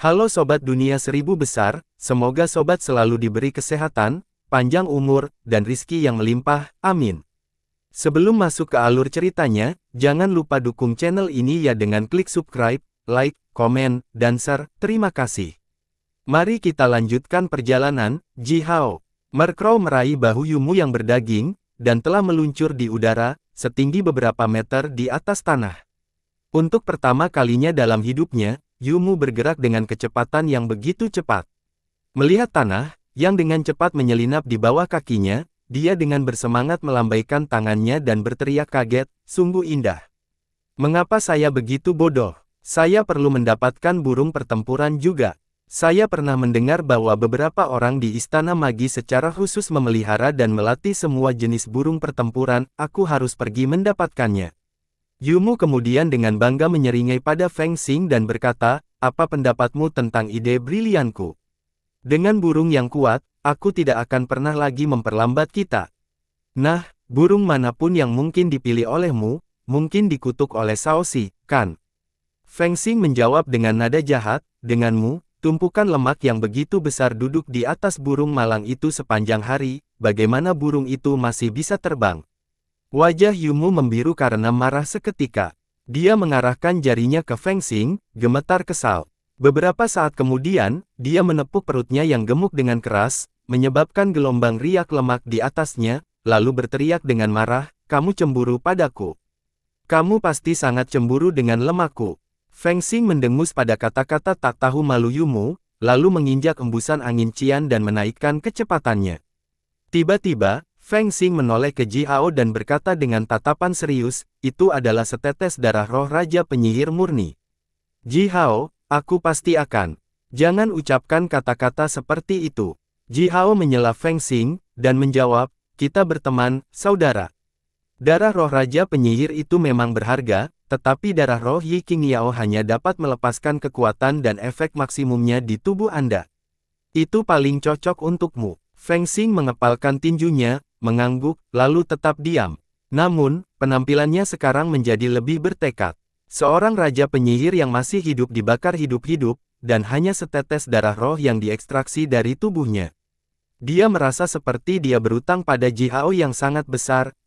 Halo Sobat Dunia Seribu Besar, semoga Sobat selalu diberi kesehatan, panjang umur, dan rizki yang melimpah, amin. Sebelum masuk ke alur ceritanya, jangan lupa dukung channel ini ya dengan klik subscribe, like, komen, dan share, terima kasih. Mari kita lanjutkan perjalanan. Ji Hao Mercrow meraih bahu Yumu yang berdaging, dan telah meluncur di udara, setinggi beberapa meter di atas tanah. Untuk pertama kalinya dalam hidupnya, Yumu bergerak dengan kecepatan yang begitu cepat. Melihat tanah, yang dengan cepat menyelinap di bawah kakinya, dia dengan bersemangat melambaikan tangannya dan berteriak kaget, sungguh indah. Mengapa saya begitu bodoh? Saya perlu mendapatkan burung pertempuran juga. Saya pernah mendengar bahwa beberapa orang di Istana Magi secara khusus memelihara dan melatih semua jenis burung pertempuran, aku harus pergi mendapatkannya. Yumu kemudian dengan bangga menyeringai pada Feng Xing dan berkata, apa pendapatmu tentang ide brilianku? Dengan burung yang kuat, aku tidak akan pernah lagi memperlambat kita. Nah, burung manapun yang mungkin dipilih olehmu, mungkin dikutuk oleh Shaoxi, kan? Feng Xing menjawab dengan nada jahat, denganmu, tumpukan lemak yang begitu besar duduk di atas burung malang itu sepanjang hari, bagaimana burung itu masih bisa terbang? Wajah Yumu membiru karena marah seketika. Dia mengarahkan jarinya ke Feng Xing, gemetar kesal. Beberapa saat kemudian, dia menepuk perutnya yang gemuk dengan keras, menyebabkan gelombang riak lemak di atasnya, lalu berteriak dengan marah, kamu cemburu padaku. Kamu pasti sangat cemburu dengan lemakku. Feng Xing mendengus pada kata-kata tak tahu malu Yumu, lalu menginjak embusan angin cian dan menaikkan kecepatannya. Tiba-tiba, Feng Xing menoleh ke Ji Hao dan berkata dengan tatapan serius, itu adalah setetes darah roh Raja Penyihir Murni. Ji Hao, aku pasti akan. Jangan ucapkan kata-kata seperti itu. Ji Hao menyela Feng Xing, dan menjawab, kita berteman, saudara. Darah roh Raja Penyihir itu memang berharga, tetapi darah roh Yi Qing Yao hanya dapat melepaskan kekuatan dan efek maksimumnya di tubuh Anda. Itu paling cocok untukmu. Feng Xing mengepalkan tinjunya, mengangguk, lalu tetap diam. Namun, penampilannya sekarang menjadi lebih bertekad. Seorang raja penyihir yang masih hidup dibakar hidup-hidup, dan hanya setetes darah roh yang diekstraksi dari tubuhnya. Dia merasa seperti dia berutang pada Ji Hao yang sangat besar,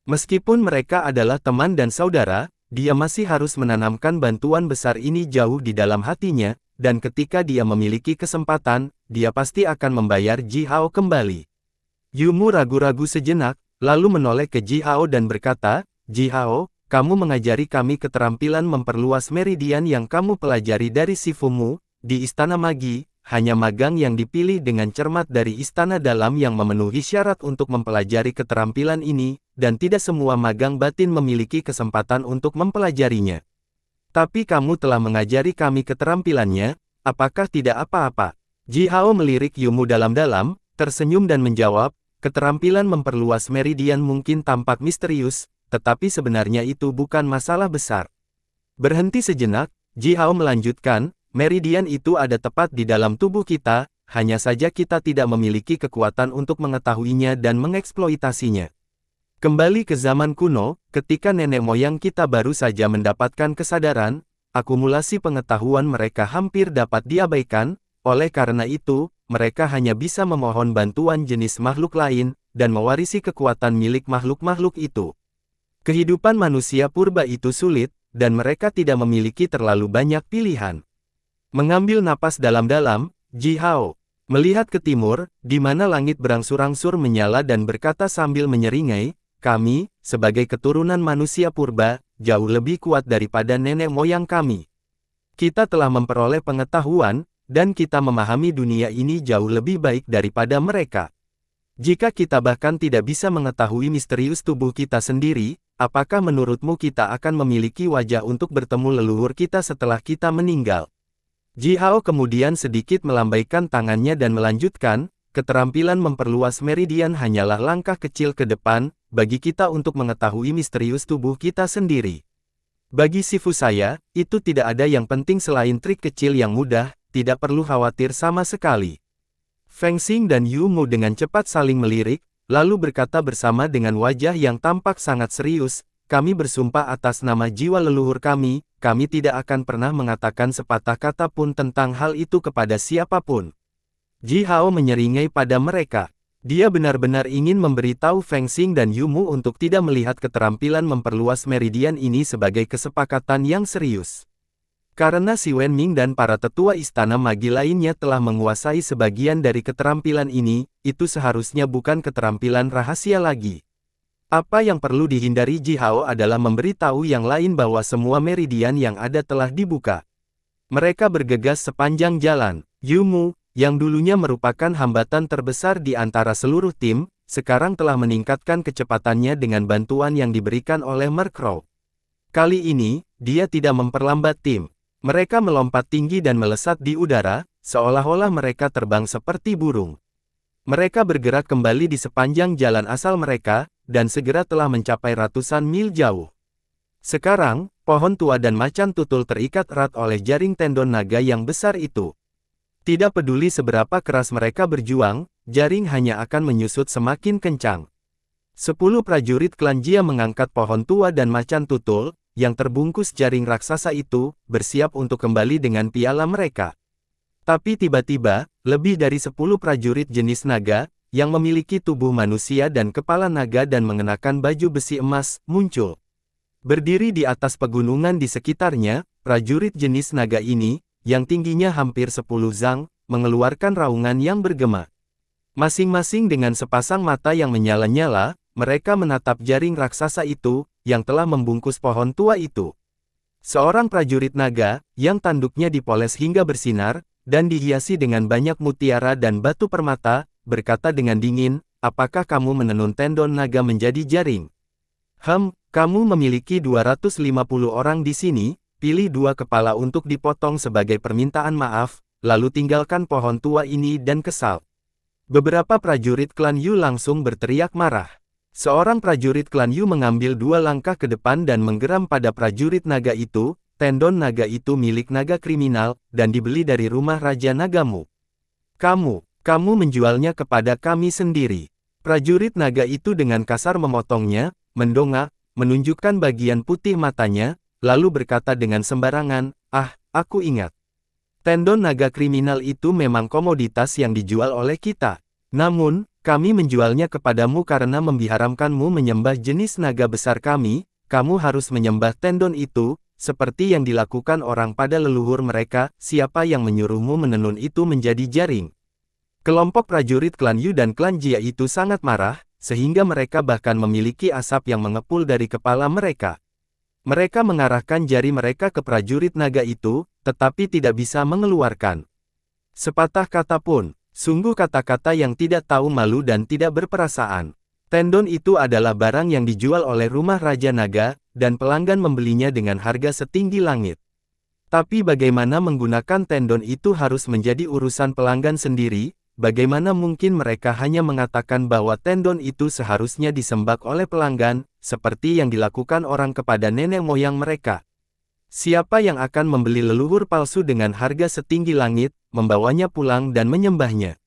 Meskipun mereka adalah teman dan saudara, dia masih harus menanamkan bantuan besar ini jauh di dalam hatinya, dan ketika dia memiliki kesempatan, dia pasti akan membayar Ji Hao kembali. Yumu ragu-ragu sejenak, lalu menoleh ke Ji Hao dan berkata, Ji Hao, kamu mengajari kami keterampilan memperluas meridian yang kamu pelajari dari Shifumu, di Istana Magi, hanya magang yang dipilih dengan cermat dari Istana Dalam yang memenuhi syarat untuk mempelajari keterampilan ini, dan tidak semua magang batin memiliki kesempatan untuk mempelajarinya. Tapi kamu telah mengajari kami keterampilannya, apakah tidak apa-apa? Ji Hao melirik Yumu dalam-dalam, tersenyum dan menjawab, keterampilan memperluas meridian mungkin tampak misterius, tetapi sebenarnya itu bukan masalah besar. Berhenti sejenak, Ji Hao melanjutkan, meridian itu ada tepat di dalam tubuh kita, hanya saja kita tidak memiliki kekuatan untuk mengetahuinya dan mengeksploitasinya. Kembali ke zaman kuno, ketika nenek moyang kita baru saja mendapatkan kesadaran, akumulasi pengetahuan mereka hampir dapat diabaikan, oleh karena itu, mereka hanya bisa memohon bantuan jenis makhluk lain, dan mewarisi kekuatan milik makhluk-makhluk itu. Kehidupan manusia purba itu sulit, dan mereka tidak memiliki terlalu banyak pilihan. Mengambil napas dalam-dalam, Ji Hao melihat ke timur, di mana langit berangsur-angsur menyala dan berkata sambil menyeringai, kami, sebagai keturunan manusia purba, jauh lebih kuat daripada nenek moyang kami. Kita telah memperoleh pengetahuan, dan kita memahami dunia ini jauh lebih baik daripada mereka. Jika kita bahkan tidak bisa mengetahui misterius tubuh kita sendiri, apakah menurutmu kita akan memiliki wajah untuk bertemu leluhur kita setelah kita meninggal? Ji Hao kemudian sedikit melambaikan tangannya dan melanjutkan, keterampilan memperluas meridian hanyalah langkah kecil ke depan, bagi kita untuk mengetahui misterius tubuh kita sendiri. Bagi Shifu saya, itu tidak ada yang penting selain trik kecil yang mudah, tidak perlu khawatir sama sekali. Feng Xing dan Yumu dengan cepat saling melirik, lalu berkata bersama dengan wajah yang tampak sangat serius, kami bersumpah atas nama jiwa leluhur kami tidak akan pernah mengatakan sepatah kata pun tentang hal itu kepada siapapun. Ji Hao menyeringai pada mereka. Dia benar-benar ingin memberitahu Feng Xing dan Yu Mu untuk tidak melihat keterampilan memperluas meridian ini sebagai kesepakatan yang serius. Karena Si Wenming dan para tetua istana magi lainnya telah menguasai sebagian dari keterampilan ini, itu seharusnya bukan keterampilan rahasia lagi. Apa yang perlu dihindari Ji Hao adalah memberitahu yang lain bahwa semua meridian yang ada telah dibuka. Mereka bergegas sepanjang jalan. Yu Mu, yang dulunya merupakan hambatan terbesar di antara seluruh tim, sekarang telah meningkatkan kecepatannya dengan bantuan yang diberikan oleh Mercrow. Kali ini, dia tidak memperlambat tim. Mereka melompat tinggi dan melesat di udara, seolah-olah mereka terbang seperti burung. Mereka bergerak kembali di sepanjang jalan asal mereka, dan segera telah mencapai ratusan mil jauh. Sekarang, pohon tua dan macan tutul terikat erat oleh jaring tendon naga yang besar itu. Tidak peduli seberapa keras mereka berjuang, jaring hanya akan menyusut semakin kencang. 10 prajurit klan Jia mengangkat pohon tua dan macan tutul, yang terbungkus jaring raksasa itu, bersiap untuk kembali dengan piala mereka. Tapi tiba-tiba, lebih dari 10 prajurit jenis naga, yang memiliki tubuh manusia dan kepala naga dan mengenakan baju besi emas, muncul. Berdiri di atas pegunungan di sekitarnya, prajurit jenis naga ini, yang tingginya hampir 10 zang, mengeluarkan raungan yang bergema. Masing-masing dengan sepasang mata yang menyala-nyala, mereka menatap jaring raksasa itu, yang telah membungkus pohon tua itu. Seorang prajurit naga, yang tanduknya dipoles hingga bersinar, dan dihiasi dengan banyak mutiara dan batu permata, berkata dengan dingin, apakah kamu menenun tendon naga menjadi jaring? Kamu memiliki 250 orang di sini, pilih 2 kepala untuk dipotong sebagai permintaan maaf, lalu tinggalkan pohon tua ini dan kesal. Beberapa prajurit klan Yu langsung berteriak marah. Seorang prajurit klan Yu mengambil 2 langkah ke depan dan menggeram pada prajurit naga itu, tendon naga itu milik naga kriminal, dan dibeli dari rumah Raja Nagamu. Kamu menjualnya kepada kami sendiri. Prajurit naga itu dengan kasar memotongnya, mendongak, menunjukkan bagian putih matanya, lalu berkata dengan sembarangan, aku ingat. Tendon naga kriminal itu memang komoditas yang dijual oleh kita. Namun, kami menjualnya kepadamu karena membiharamkanmu menyembah jenis naga besar kami, kamu harus menyembah tendon itu, seperti yang dilakukan orang pada leluhur mereka, siapa yang menyuruhmu menenun itu menjadi jaring. Kelompok prajurit klan Yu dan klan Jia itu sangat marah, sehingga mereka bahkan memiliki asap yang mengepul dari kepala mereka. Mereka mengarahkan jari mereka ke prajurit naga itu, tetapi tidak bisa mengeluarkan sepatah kata pun. Sungguh kata-kata yang tidak tahu malu dan tidak berperasaan. Tendon itu adalah barang yang dijual oleh rumah Raja Naga, dan pelanggan membelinya dengan harga setinggi langit. Tapi bagaimana menggunakan tendon itu harus menjadi urusan pelanggan sendiri, bagaimana mungkin mereka hanya mengatakan bahwa tendon itu seharusnya disembah oleh pelanggan, seperti yang dilakukan orang kepada nenek moyang mereka. Siapa yang akan membeli leluhur palsu dengan harga setinggi langit, membawanya pulang dan menyembahnya?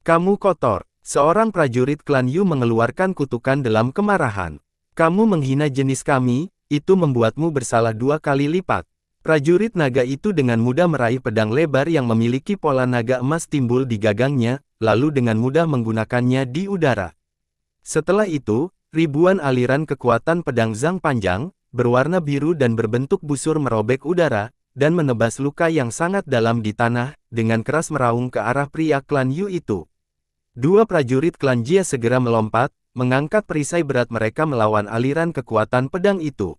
Kamu kotor. Seorang prajurit klan Yu mengeluarkan kutukan dalam kemarahan. Kamu menghina jenis kami, itu membuatmu bersalah 2 kali lipat. Prajurit naga itu dengan mudah meraih pedang lebar yang memiliki pola naga emas timbul di gagangnya, lalu dengan mudah menggunakannya di udara. Setelah itu, ribuan aliran kekuatan pedang zang panjang, berwarna biru dan berbentuk busur merobek udara, dan menebas luka yang sangat dalam di tanah, dengan keras meraung ke arah pria klan Yu itu. 2 prajurit klan Jia segera melompat, mengangkat perisai berat mereka melawan aliran kekuatan pedang itu.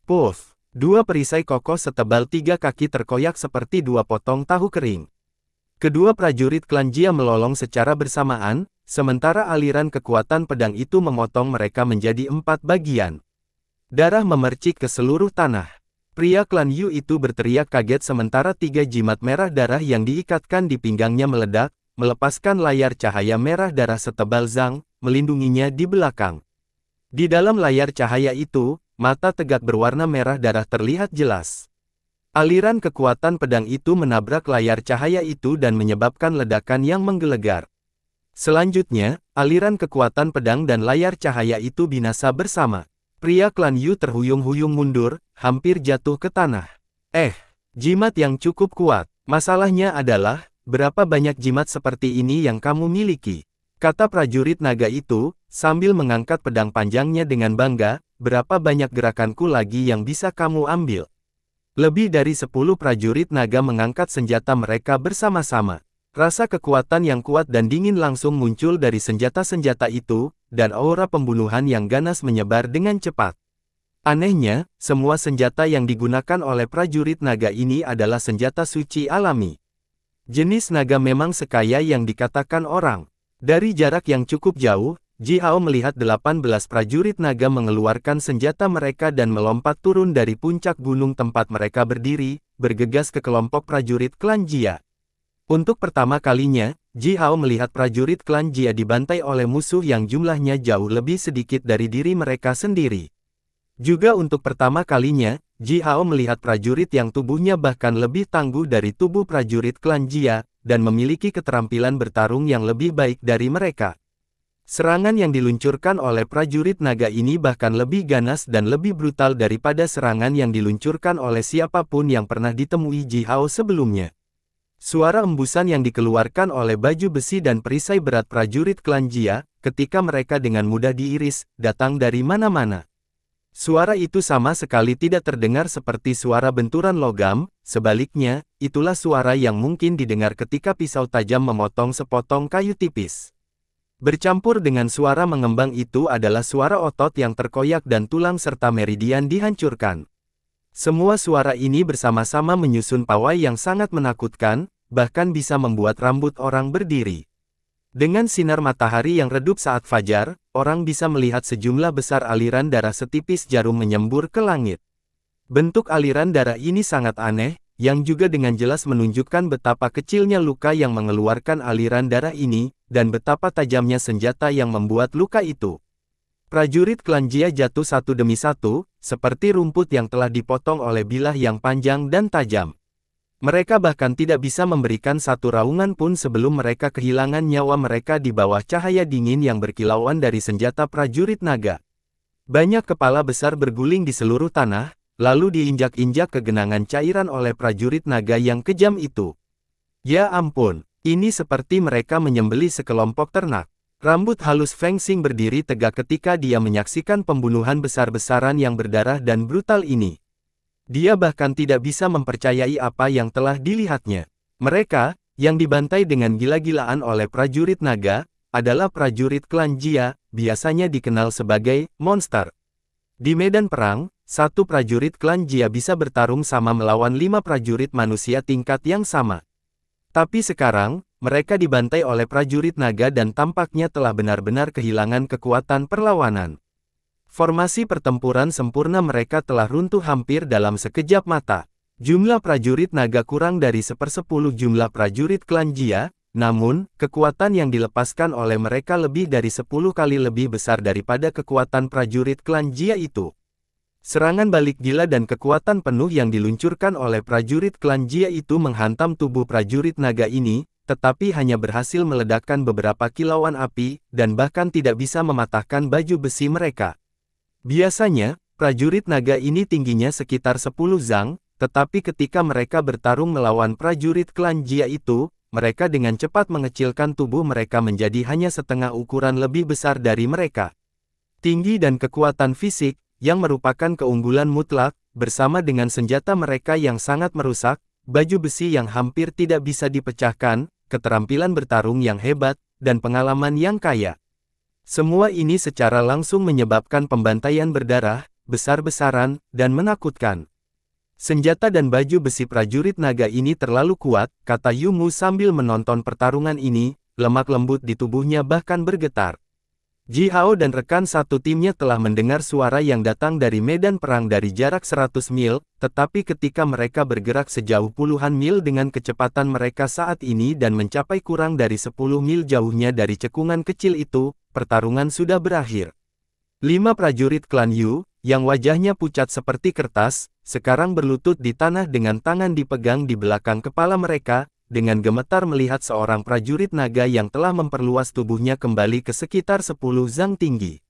Puff! 2 perisai kokoh setebal 3 kaki terkoyak seperti 2 potong tahu kering. Kedua prajurit klan Jia melolong secara bersamaan, sementara aliran kekuatan pedang itu memotong mereka menjadi 4 bagian. Darah memercik ke seluruh tanah. Pria klan Yu itu berteriak kaget sementara 3 jimat merah darah yang diikatkan di pinggangnya meledak, melepaskan layar cahaya merah darah setebal zang, melindunginya di belakang. Di dalam layar cahaya itu, mata tegak berwarna merah darah terlihat jelas. Aliran kekuatan pedang itu menabrak layar cahaya itu dan menyebabkan ledakan yang menggelegar. Selanjutnya, aliran kekuatan pedang dan layar cahaya itu binasa bersama. Pria klan Yu terhuyung-huyung mundur, hampir jatuh ke tanah. Jimat yang cukup kuat. Masalahnya adalah, berapa banyak jimat seperti ini yang kamu miliki? Kata prajurit naga itu, sambil mengangkat pedang panjangnya dengan bangga, berapa banyak gerakanku lagi yang bisa kamu ambil? Lebih dari 10 prajurit naga mengangkat senjata mereka bersama-sama. Rasa kekuatan yang kuat dan dingin langsung muncul dari senjata-senjata itu, dan aura pembunuhan yang ganas menyebar dengan cepat. Anehnya, semua senjata yang digunakan oleh prajurit naga ini adalah senjata suci alami. Jenis naga memang sekaya yang dikatakan orang. Dari jarak yang cukup jauh, Ji Hao melihat 18 prajurit naga mengeluarkan senjata mereka dan melompat turun dari puncak gunung tempat mereka berdiri, bergegas ke kelompok prajurit klan Jia. Untuk pertama kalinya, Ji Hao melihat prajurit klan Jia dibantai oleh musuh yang jumlahnya jauh lebih sedikit dari diri mereka sendiri. Juga untuk pertama kalinya, Ji Hao melihat prajurit yang tubuhnya bahkan lebih tangguh dari tubuh prajurit klan Jia, dan memiliki keterampilan bertarung yang lebih baik dari mereka. Serangan yang diluncurkan oleh prajurit naga ini bahkan lebih ganas dan lebih brutal daripada serangan yang diluncurkan oleh siapapun yang pernah ditemui Ji Hao sebelumnya. Suara embusan yang dikeluarkan oleh baju besi dan perisai berat prajurit klan Jia, ketika mereka dengan mudah diiris, datang dari mana-mana. Suara itu sama sekali tidak terdengar seperti suara benturan logam, sebaliknya, itulah suara yang mungkin didengar ketika pisau tajam memotong sepotong kayu tipis. Bercampur dengan suara mengembang itu adalah suara otot yang terkoyak dan tulang serta meridian dihancurkan. Semua suara ini bersama-sama menyusun pawai yang sangat menakutkan, bahkan bisa membuat rambut orang berdiri. Dengan sinar matahari yang redup saat fajar, orang bisa melihat sejumlah besar aliran darah setipis jarum menyembur ke langit. Bentuk aliran darah ini sangat aneh, yang juga dengan jelas menunjukkan betapa kecilnya luka yang mengeluarkan aliran darah ini, dan betapa tajamnya senjata yang membuat luka itu. Prajurit klan Jia jatuh satu demi satu, seperti rumput yang telah dipotong oleh bilah yang panjang dan tajam. Mereka bahkan tidak bisa memberikan satu raungan pun sebelum mereka kehilangan nyawa mereka di bawah cahaya dingin yang berkilauan dari senjata prajurit naga. Banyak kepala besar berguling di seluruh tanah, lalu diinjak-injak ke genangan cairan oleh prajurit naga yang kejam itu. Ya ampun, ini seperti mereka menyembelih sekelompok ternak. Rambut halus Feng Xing berdiri tegak ketika dia menyaksikan pembunuhan besar-besaran yang berdarah dan brutal ini. Dia bahkan tidak bisa mempercayai apa yang telah dilihatnya. Mereka, yang dibantai dengan gila-gilaan oleh prajurit naga, adalah prajurit klan Jia, biasanya dikenal sebagai monster. Di medan perang, satu prajurit klan Jia bisa bertarung sama melawan 5 prajurit manusia tingkat yang sama. Tapi sekarang, mereka dibantai oleh prajurit naga dan tampaknya telah benar-benar kehilangan kekuatan perlawanan. Formasi pertempuran sempurna mereka telah runtuh hampir dalam sekejap mata. Jumlah prajurit naga kurang dari 1/10 jumlah prajurit klan Jia, namun, kekuatan yang dilepaskan oleh mereka lebih dari 10 kali lebih besar daripada kekuatan prajurit klan Jia itu. Serangan balik gila dan kekuatan penuh yang diluncurkan oleh prajurit klan Jia itu menghantam tubuh prajurit naga ini, tetapi hanya berhasil meledakkan beberapa kilauan api, dan bahkan tidak bisa mematahkan baju besi mereka. Biasanya, prajurit naga ini tingginya sekitar 10 zang, tetapi ketika mereka bertarung melawan prajurit klan Jia itu, mereka dengan cepat mengecilkan tubuh mereka menjadi hanya setengah ukuran lebih besar dari mereka. Tinggi dan kekuatan fisik, yang merupakan keunggulan mutlak, bersama dengan senjata mereka yang sangat merusak, baju besi yang hampir tidak bisa dipecahkan, keterampilan bertarung yang hebat, dan pengalaman yang kaya. Semua ini secara langsung menyebabkan pembantaian berdarah, besar-besaran, dan menakutkan. Senjata dan baju besi prajurit naga ini terlalu kuat, kata Yu Mu sambil menonton pertarungan ini, lemak lembut di tubuhnya bahkan bergetar. Ji Hao dan rekan satu timnya telah mendengar suara yang datang dari medan perang dari jarak 100 mil, tetapi ketika mereka bergerak sejauh puluhan mil dengan kecepatan mereka saat ini dan mencapai kurang dari 10 mil jauhnya dari cekungan kecil itu, pertarungan sudah berakhir. 5 prajurit klan Yu, yang wajahnya pucat seperti kertas, sekarang berlutut di tanah dengan tangan dipegang di belakang kepala mereka, dengan gemetar melihat seorang prajurit naga yang telah memperluas tubuhnya kembali ke sekitar 10 zang tinggi.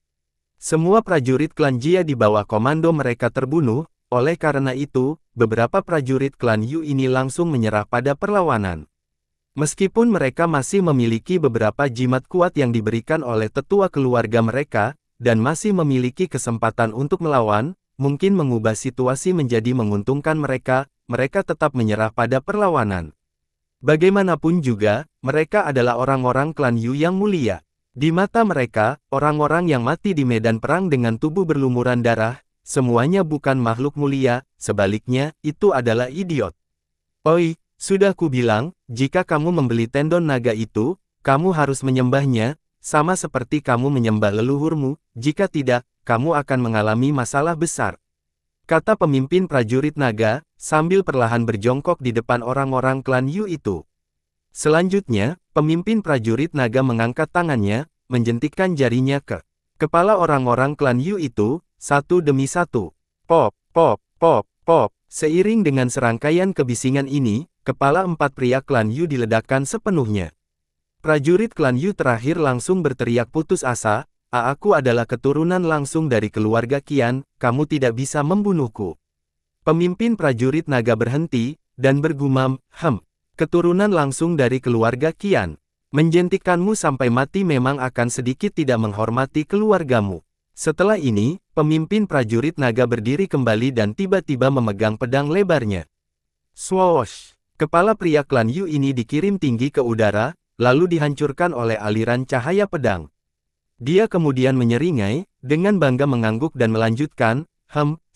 Semua prajurit klan Jia di bawah komando mereka terbunuh, oleh karena itu, beberapa prajurit klan Yu ini langsung menyerah pada perlawanan. Meskipun mereka masih memiliki beberapa jimat kuat yang diberikan oleh tetua keluarga mereka, dan masih memiliki kesempatan untuk melawan, mungkin mengubah situasi menjadi menguntungkan mereka, mereka tetap menyerah pada perlawanan. Bagaimanapun juga, mereka adalah orang-orang klan Yu yang mulia. Di mata mereka, orang-orang yang mati di medan perang dengan tubuh berlumuran darah, semuanya bukan makhluk mulia, sebaliknya, itu adalah idiot. Oi, sudah kubilang, jika kamu membeli tendon naga itu, kamu harus menyembahnya, sama seperti kamu menyembah leluhurmu, jika tidak, kamu akan mengalami masalah besar. Kata pemimpin prajurit naga, sambil perlahan berjongkok di depan orang-orang klan Yu itu. Selanjutnya, pemimpin prajurit naga mengangkat tangannya, menjentikkan jarinya ke kepala orang-orang klan Yu itu, satu demi satu. Pop, pop, pop, pop. Seiring dengan serangkaian kebisingan ini, kepala 4 pria klan Yu diledakkan sepenuhnya. Prajurit klan Yu terakhir langsung berteriak putus asa, aku adalah keturunan langsung dari keluarga Qian, kamu tidak bisa membunuhku. Pemimpin prajurit naga berhenti, dan bergumam, keturunan langsung dari keluarga Qian. Menjentikkanmu sampai mati memang akan sedikit tidak menghormati keluargamu. Setelah ini, pemimpin prajurit naga berdiri kembali dan tiba-tiba memegang pedang lebarnya. Swoosh! Kepala pria klan Yu ini dikirim tinggi ke udara, lalu dihancurkan oleh aliran cahaya pedang. Dia kemudian menyeringai, dengan bangga mengangguk dan melanjutkan,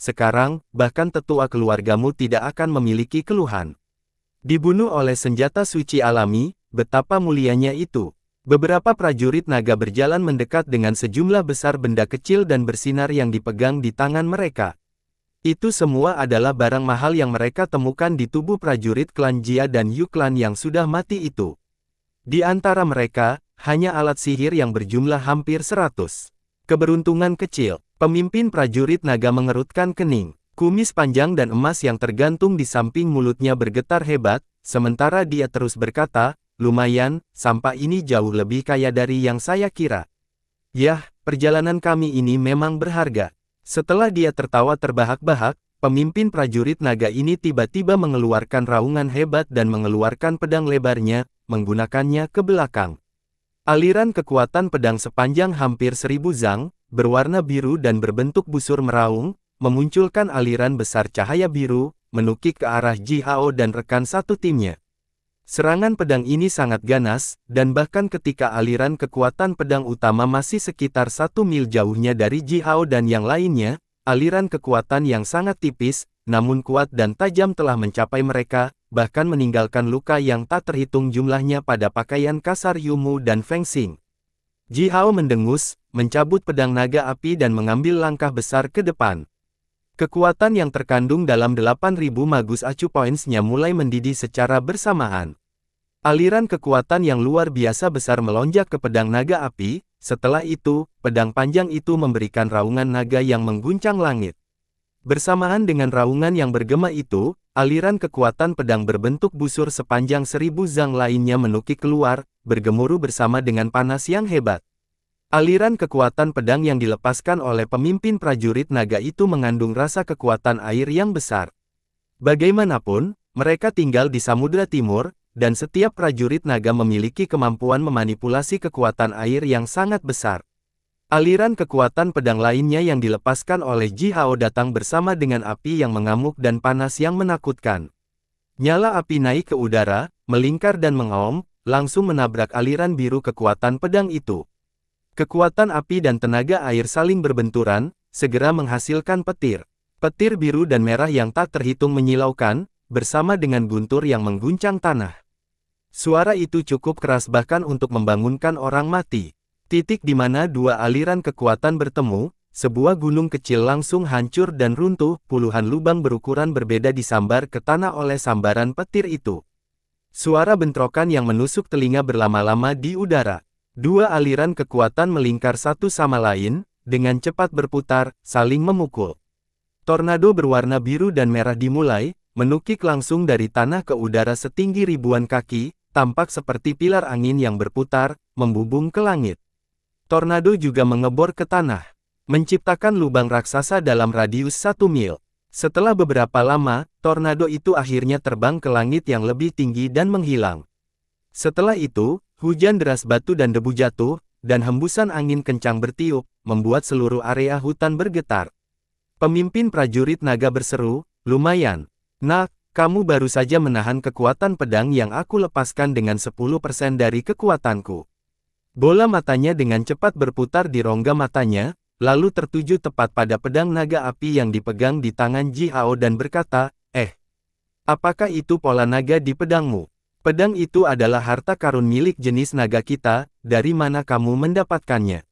sekarang, bahkan tetua keluargamu tidak akan memiliki keluhan. Dibunuh oleh senjata suci alami, betapa mulianya itu. Beberapa prajurit naga berjalan mendekat dengan sejumlah besar benda kecil dan bersinar yang dipegang di tangan mereka. Itu semua adalah barang mahal yang mereka temukan di tubuh prajurit klan Jia dan Yu klan yang sudah mati itu. Di antara mereka, hanya alat sihir yang berjumlah hampir 100. Keberuntungan kecil, pemimpin prajurit naga mengerutkan kening. Kumis panjang dan emas yang tergantung di samping mulutnya bergetar hebat, sementara dia terus berkata, lumayan, sampah ini jauh lebih kaya dari yang saya kira. Yah, perjalanan kami ini memang berharga. Setelah dia tertawa terbahak-bahak, pemimpin prajurit naga ini tiba-tiba mengeluarkan raungan hebat dan mengeluarkan pedang lebarnya, menggunakannya ke belakang. Aliran kekuatan pedang sepanjang hampir 1000 zang, berwarna biru dan berbentuk busur meraung, memunculkan aliran besar cahaya biru, menukik ke arah Ji Hao dan rekan satu timnya. Serangan pedang ini sangat ganas, dan bahkan ketika aliran kekuatan pedang utama masih sekitar 1 mil jauhnya dari Ji Hao dan yang lainnya, aliran kekuatan yang sangat tipis, namun kuat dan tajam telah mencapai mereka, bahkan meninggalkan luka yang tak terhitung jumlahnya pada pakaian kasar Yumu dan Feng Xing. Ji Hao mendengus, mencabut pedang naga api dan mengambil langkah besar ke depan. Kekuatan yang terkandung dalam 8.000 Magus Acu Points-nya mulai mendidih secara bersamaan. Aliran kekuatan yang luar biasa besar melonjak ke pedang naga api, setelah itu, pedang panjang itu memberikan raungan naga yang mengguncang langit. Bersamaan dengan raungan yang bergema itu, aliran kekuatan pedang berbentuk busur sepanjang 1000 zang lainnya menukik keluar, bergemuruh bersama dengan panas yang hebat. Aliran kekuatan pedang yang dilepaskan oleh pemimpin prajurit naga itu mengandung rasa kekuatan air yang besar. Bagaimanapun, mereka tinggal di Samudra Timur, dan setiap prajurit naga memiliki kemampuan memanipulasi kekuatan air yang sangat besar. Aliran kekuatan pedang lainnya yang dilepaskan oleh Ji Hao datang bersama dengan api yang mengamuk dan panas yang menakutkan. Nyala api naik ke udara, melingkar dan mengaum, langsung menabrak aliran biru kekuatan pedang itu. Kekuatan api dan tenaga air saling berbenturan, segera menghasilkan petir. Petir biru dan merah yang tak terhitung menyilaukan, bersama dengan guntur yang mengguncang tanah. Suara itu cukup keras bahkan untuk membangunkan orang mati. Titik di mana dua aliran kekuatan bertemu, sebuah gunung kecil langsung hancur dan runtuh, puluhan lubang berukuran berbeda disambar ke tanah oleh sambaran petir itu. Suara bentrokan yang menusuk telinga berlama-lama di udara. Dua aliran kekuatan melingkar satu sama lain, dengan cepat berputar, saling memukul. Tornado berwarna biru dan merah dimulai, menukik langsung dari tanah ke udara setinggi ribuan kaki, tampak seperti pilar angin yang berputar, membubung ke langit. Tornado juga mengebor ke tanah. menciptakan lubang raksasa dalam radius 1 mil. Setelah beberapa lama, tornado itu akhirnya terbang ke langit yang lebih tinggi dan menghilang. Setelah itu, hujan deras batu dan debu jatuh, dan hembusan angin kencang bertiup, membuat seluruh area hutan bergetar. Pemimpin prajurit naga berseru, "Lumayan. Nak, kamu baru saja menahan kekuatan pedang yang aku lepaskan dengan 10% dari kekuatanku." Bola matanya dengan cepat berputar di rongga matanya, lalu tertuju tepat pada pedang naga api yang dipegang di tangan Ji Hao dan berkata, apakah itu pola naga di pedangmu? Pedang itu adalah harta karun milik jenis naga kita, dari mana kamu mendapatkannya?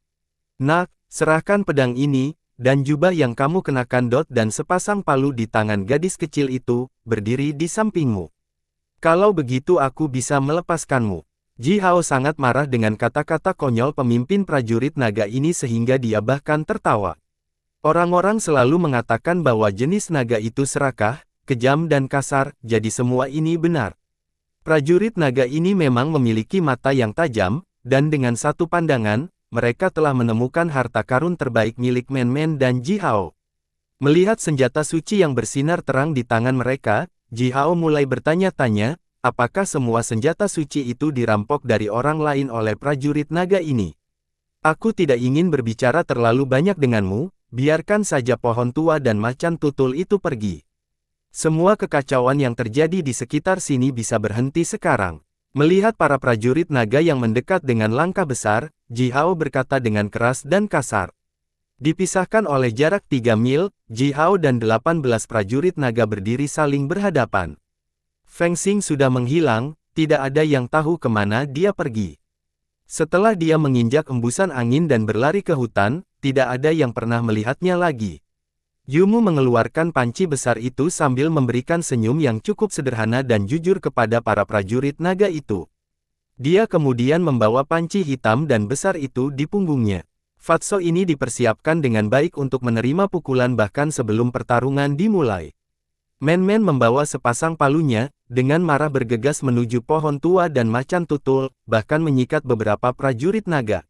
Nak, serahkan pedang ini, dan jubah yang kamu kenakan dan sepasang palu di tangan gadis kecil itu, berdiri di sampingmu. Kalau begitu aku bisa melepaskanmu. Ji Hao sangat marah dengan kata-kata konyol pemimpin prajurit naga ini sehingga dia bahkan tertawa. Orang-orang selalu mengatakan bahwa jenis naga itu serakah, kejam dan kasar, jadi semua ini benar. Prajurit naga ini memang memiliki mata yang tajam, dan dengan satu pandangan, mereka telah menemukan harta karun terbaik milik Men Men dan Ji Hao. Melihat senjata suci yang bersinar terang di tangan mereka, Ji Hao mulai bertanya-tanya, apakah semua senjata suci itu dirampok dari orang lain oleh prajurit naga ini? Aku tidak ingin berbicara terlalu banyak denganmu, biarkan saja pohon tua dan macan tutul itu pergi. Semua kekacauan yang terjadi di sekitar sini bisa berhenti sekarang. Melihat para prajurit naga yang mendekat dengan langkah besar, Ji Hao berkata dengan keras dan kasar. Dipisahkan oleh jarak 3 mil, Ji Hao dan 18 prajurit naga berdiri saling berhadapan. Feng Xing sudah menghilang, tidak ada yang tahu kemana dia pergi. Setelah dia menginjak embusan angin dan berlari ke hutan, tidak ada yang pernah melihatnya lagi. Yumu mengeluarkan panci besar itu sambil memberikan senyum yang cukup sederhana dan jujur kepada para prajurit naga itu. Dia kemudian membawa panci hitam dan besar itu di punggungnya. Fatso ini dipersiapkan dengan baik untuk menerima pukulan bahkan sebelum pertarungan dimulai. Men Men membawa sepasang palunya, dengan marah bergegas menuju pohon tua dan macan tutul, bahkan menyikat beberapa prajurit naga.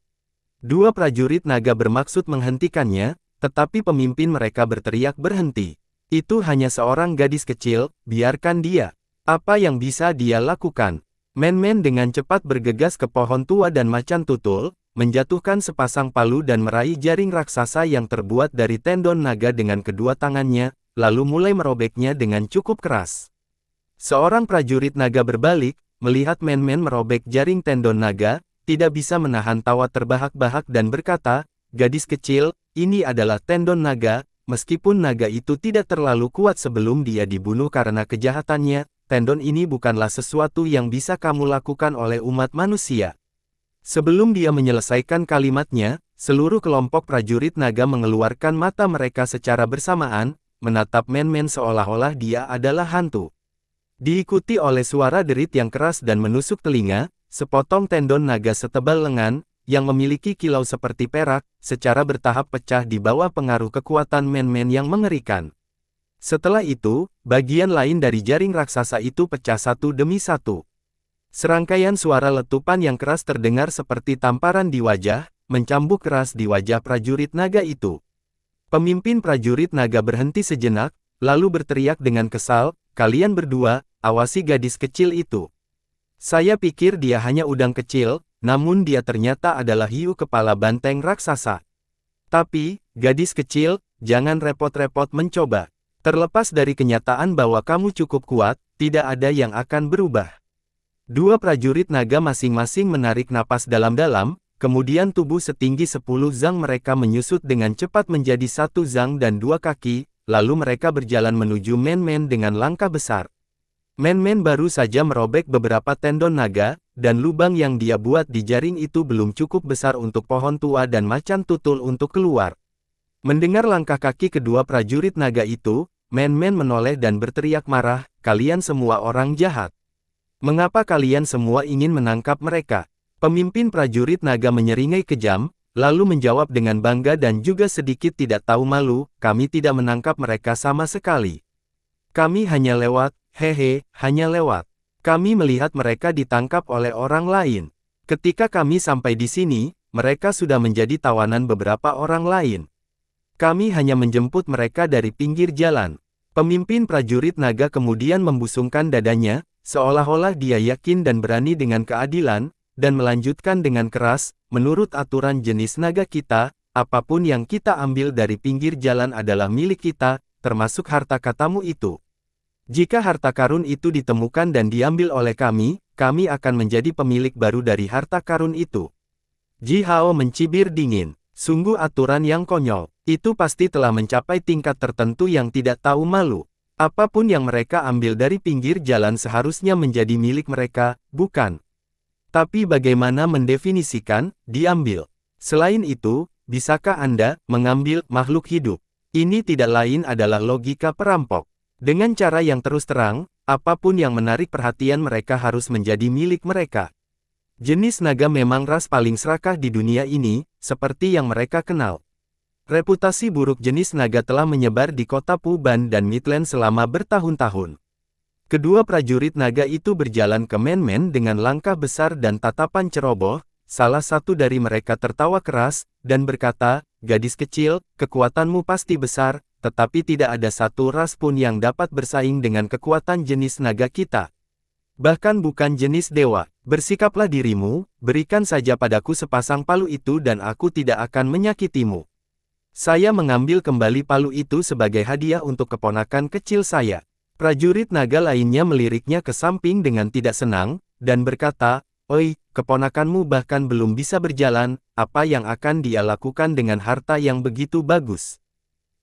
Dua prajurit naga bermaksud menghentikannya, tetapi pemimpin mereka berteriak berhenti. Itu hanya seorang gadis kecil, biarkan dia. Apa yang bisa dia lakukan? Men Men dengan cepat bergegas ke pohon tua dan macan tutul, menjatuhkan sepasang palu dan meraih jaring raksasa yang terbuat dari tendon naga dengan kedua tangannya, lalu mulai merobeknya dengan cukup keras. Seorang prajurit naga berbalik, melihat Men Men merobek jaring tendon naga, tidak bisa menahan tawa terbahak-bahak dan berkata, gadis kecil, ini adalah tendon naga, meskipun naga itu tidak terlalu kuat sebelum dia dibunuh karena kejahatannya, tendon ini bukanlah sesuatu yang bisa kamu lakukan oleh umat manusia. Sebelum dia menyelesaikan kalimatnya, seluruh kelompok prajurit naga mengeluarkan mata mereka secara bersamaan, menatap Men Men seolah-olah dia adalah hantu. Diikuti oleh suara derit yang keras dan menusuk telinga, sepotong tendon naga setebal lengan, yang memiliki kilau seperti perak, secara bertahap pecah di bawah pengaruh kekuatan Men Men yang mengerikan. Setelah itu, bagian lain dari jaring raksasa itu pecah satu demi satu. Serangkaian suara letupan yang keras terdengar seperti tamparan di wajah, mencambuk keras di wajah prajurit naga itu. Pemimpin prajurit naga berhenti sejenak, lalu berteriak dengan kesal, kalian berdua, awasi gadis kecil itu. Saya pikir dia hanya udang kecil, namun dia ternyata adalah hiu kepala banteng raksasa. Tapi, gadis kecil, jangan repot-repot mencoba. Terlepas dari kenyataan bahwa kamu cukup kuat, tidak ada yang akan berubah. Dua prajurit naga masing-masing menarik napas dalam-dalam, kemudian tubuh setinggi 10 zang mereka menyusut dengan cepat menjadi 1 zang dan 2 kaki, lalu mereka berjalan menuju Men Men dengan langkah besar. Men Men baru saja merobek beberapa tendon naga, dan lubang yang dia buat di jaring itu belum cukup besar untuk pohon tua dan macan tutul untuk keluar. Mendengar langkah kaki kedua prajurit naga itu, Men Men menoleh dan berteriak marah, kalian semua orang jahat. Mengapa kalian semua ingin menangkap mereka? Pemimpin prajurit naga menyeringai kejam, lalu menjawab dengan bangga dan juga sedikit tidak tahu malu, kami tidak menangkap mereka sama sekali. Kami hanya lewat, hanya lewat. Kami melihat mereka ditangkap oleh orang lain. Ketika kami sampai di sini, mereka sudah menjadi tawanan beberapa orang lain. Kami hanya menjemput mereka dari pinggir jalan. Pemimpin prajurit naga kemudian membusungkan dadanya, seolah-olah dia yakin dan berani dengan keadilan, dan melanjutkan dengan keras, menurut aturan jenis naga kita, apapun yang kita ambil dari pinggir jalan adalah milik kita, termasuk harta katamu itu. Jika harta karun itu ditemukan dan diambil oleh kami akan menjadi pemilik baru dari harta karun itu. Ji Hao mencibir dingin. Sungguh aturan yang konyol. Itu pasti telah mencapai tingkat tertentu yang tidak tahu malu. Apapun yang mereka ambil dari pinggir jalan seharusnya menjadi milik mereka, bukan? Tapi bagaimana mendefinisikan diambil? Selain itu, bisakah Anda mengambil makhluk hidup? Ini tidak lain adalah logika perampok. Dengan cara yang terus terang, apapun yang menarik perhatian mereka harus menjadi milik mereka. Jenis naga memang ras paling serakah di dunia ini, seperti yang mereka kenal. Reputasi buruk jenis naga telah menyebar di kota Puban dan Midland selama bertahun-tahun. Kedua prajurit naga itu berjalan ke Men-Men dengan langkah besar dan tatapan ceroboh. Salah satu dari mereka tertawa keras, dan berkata, "Gadis kecil, kekuatanmu pasti besar, tetapi tidak ada satu ras pun yang dapat bersaing dengan kekuatan jenis naga kita. Bahkan bukan jenis dewa. Bersikaplah dirimu, berikan saja padaku sepasang palu itu dan aku tidak akan menyakitimu." Saya mengambil kembali palu itu sebagai hadiah untuk keponakan kecil saya. Prajurit naga lainnya meliriknya ke samping dengan tidak senang, dan berkata, "Oi, keponakanmu bahkan belum bisa berjalan, apa yang akan dia lakukan dengan harta yang begitu bagus?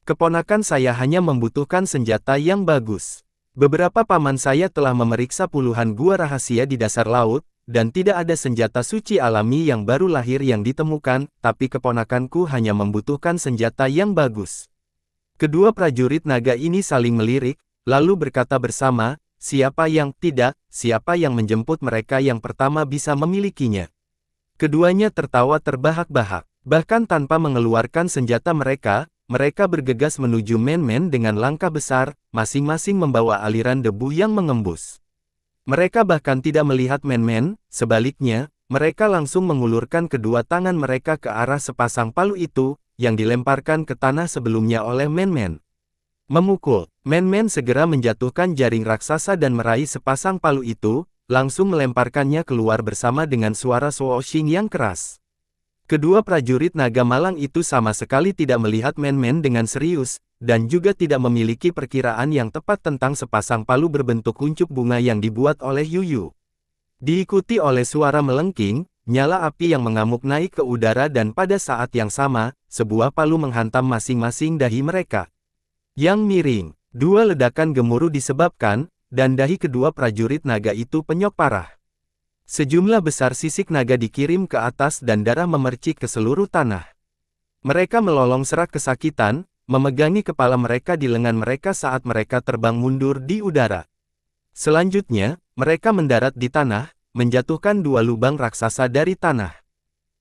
Keponakan saya hanya membutuhkan senjata yang bagus. Beberapa paman saya telah memeriksa puluhan gua rahasia di dasar laut, dan tidak ada senjata suci alami yang baru lahir yang ditemukan, tapi keponakanku hanya membutuhkan senjata yang bagus." Kedua prajurit naga ini saling melirik, lalu berkata bersama, siapa yang menjemput mereka yang pertama bisa memilikinya. Keduanya tertawa terbahak-bahak. Bahkan tanpa mengeluarkan senjata mereka bergegas menuju Men-Men dengan langkah besar, masing-masing membawa aliran debu yang mengembus. Mereka bahkan tidak melihat Men-Men, sebaliknya, mereka langsung mengulurkan kedua tangan mereka ke arah sepasang palu itu, yang dilemparkan ke tanah sebelumnya oleh Men-Men. Memukul, Men-Men segera menjatuhkan jaring raksasa dan meraih sepasang palu itu, langsung melemparkannya keluar bersama dengan suara swooshing yang keras. Kedua prajurit naga malang itu sama sekali tidak melihat Men-Men dengan serius, dan juga tidak memiliki perkiraan yang tepat tentang sepasang palu berbentuk kuncup bunga yang dibuat oleh Yuyu. Diikuti oleh suara melengking, nyala api yang mengamuk naik ke udara dan pada saat yang sama, sebuah palu menghantam masing-masing dahi mereka. Yang miring, dua ledakan gemuruh disebabkan, dan dahi kedua prajurit naga itu penyok parah. Sejumlah besar sisik naga dikirim ke atas dan darah memercik ke seluruh tanah. Mereka melolong serak kesakitan, memegangi kepala mereka di lengan mereka saat mereka terbang mundur di udara. Selanjutnya, mereka mendarat di tanah, menjatuhkan dua lubang raksasa dari tanah.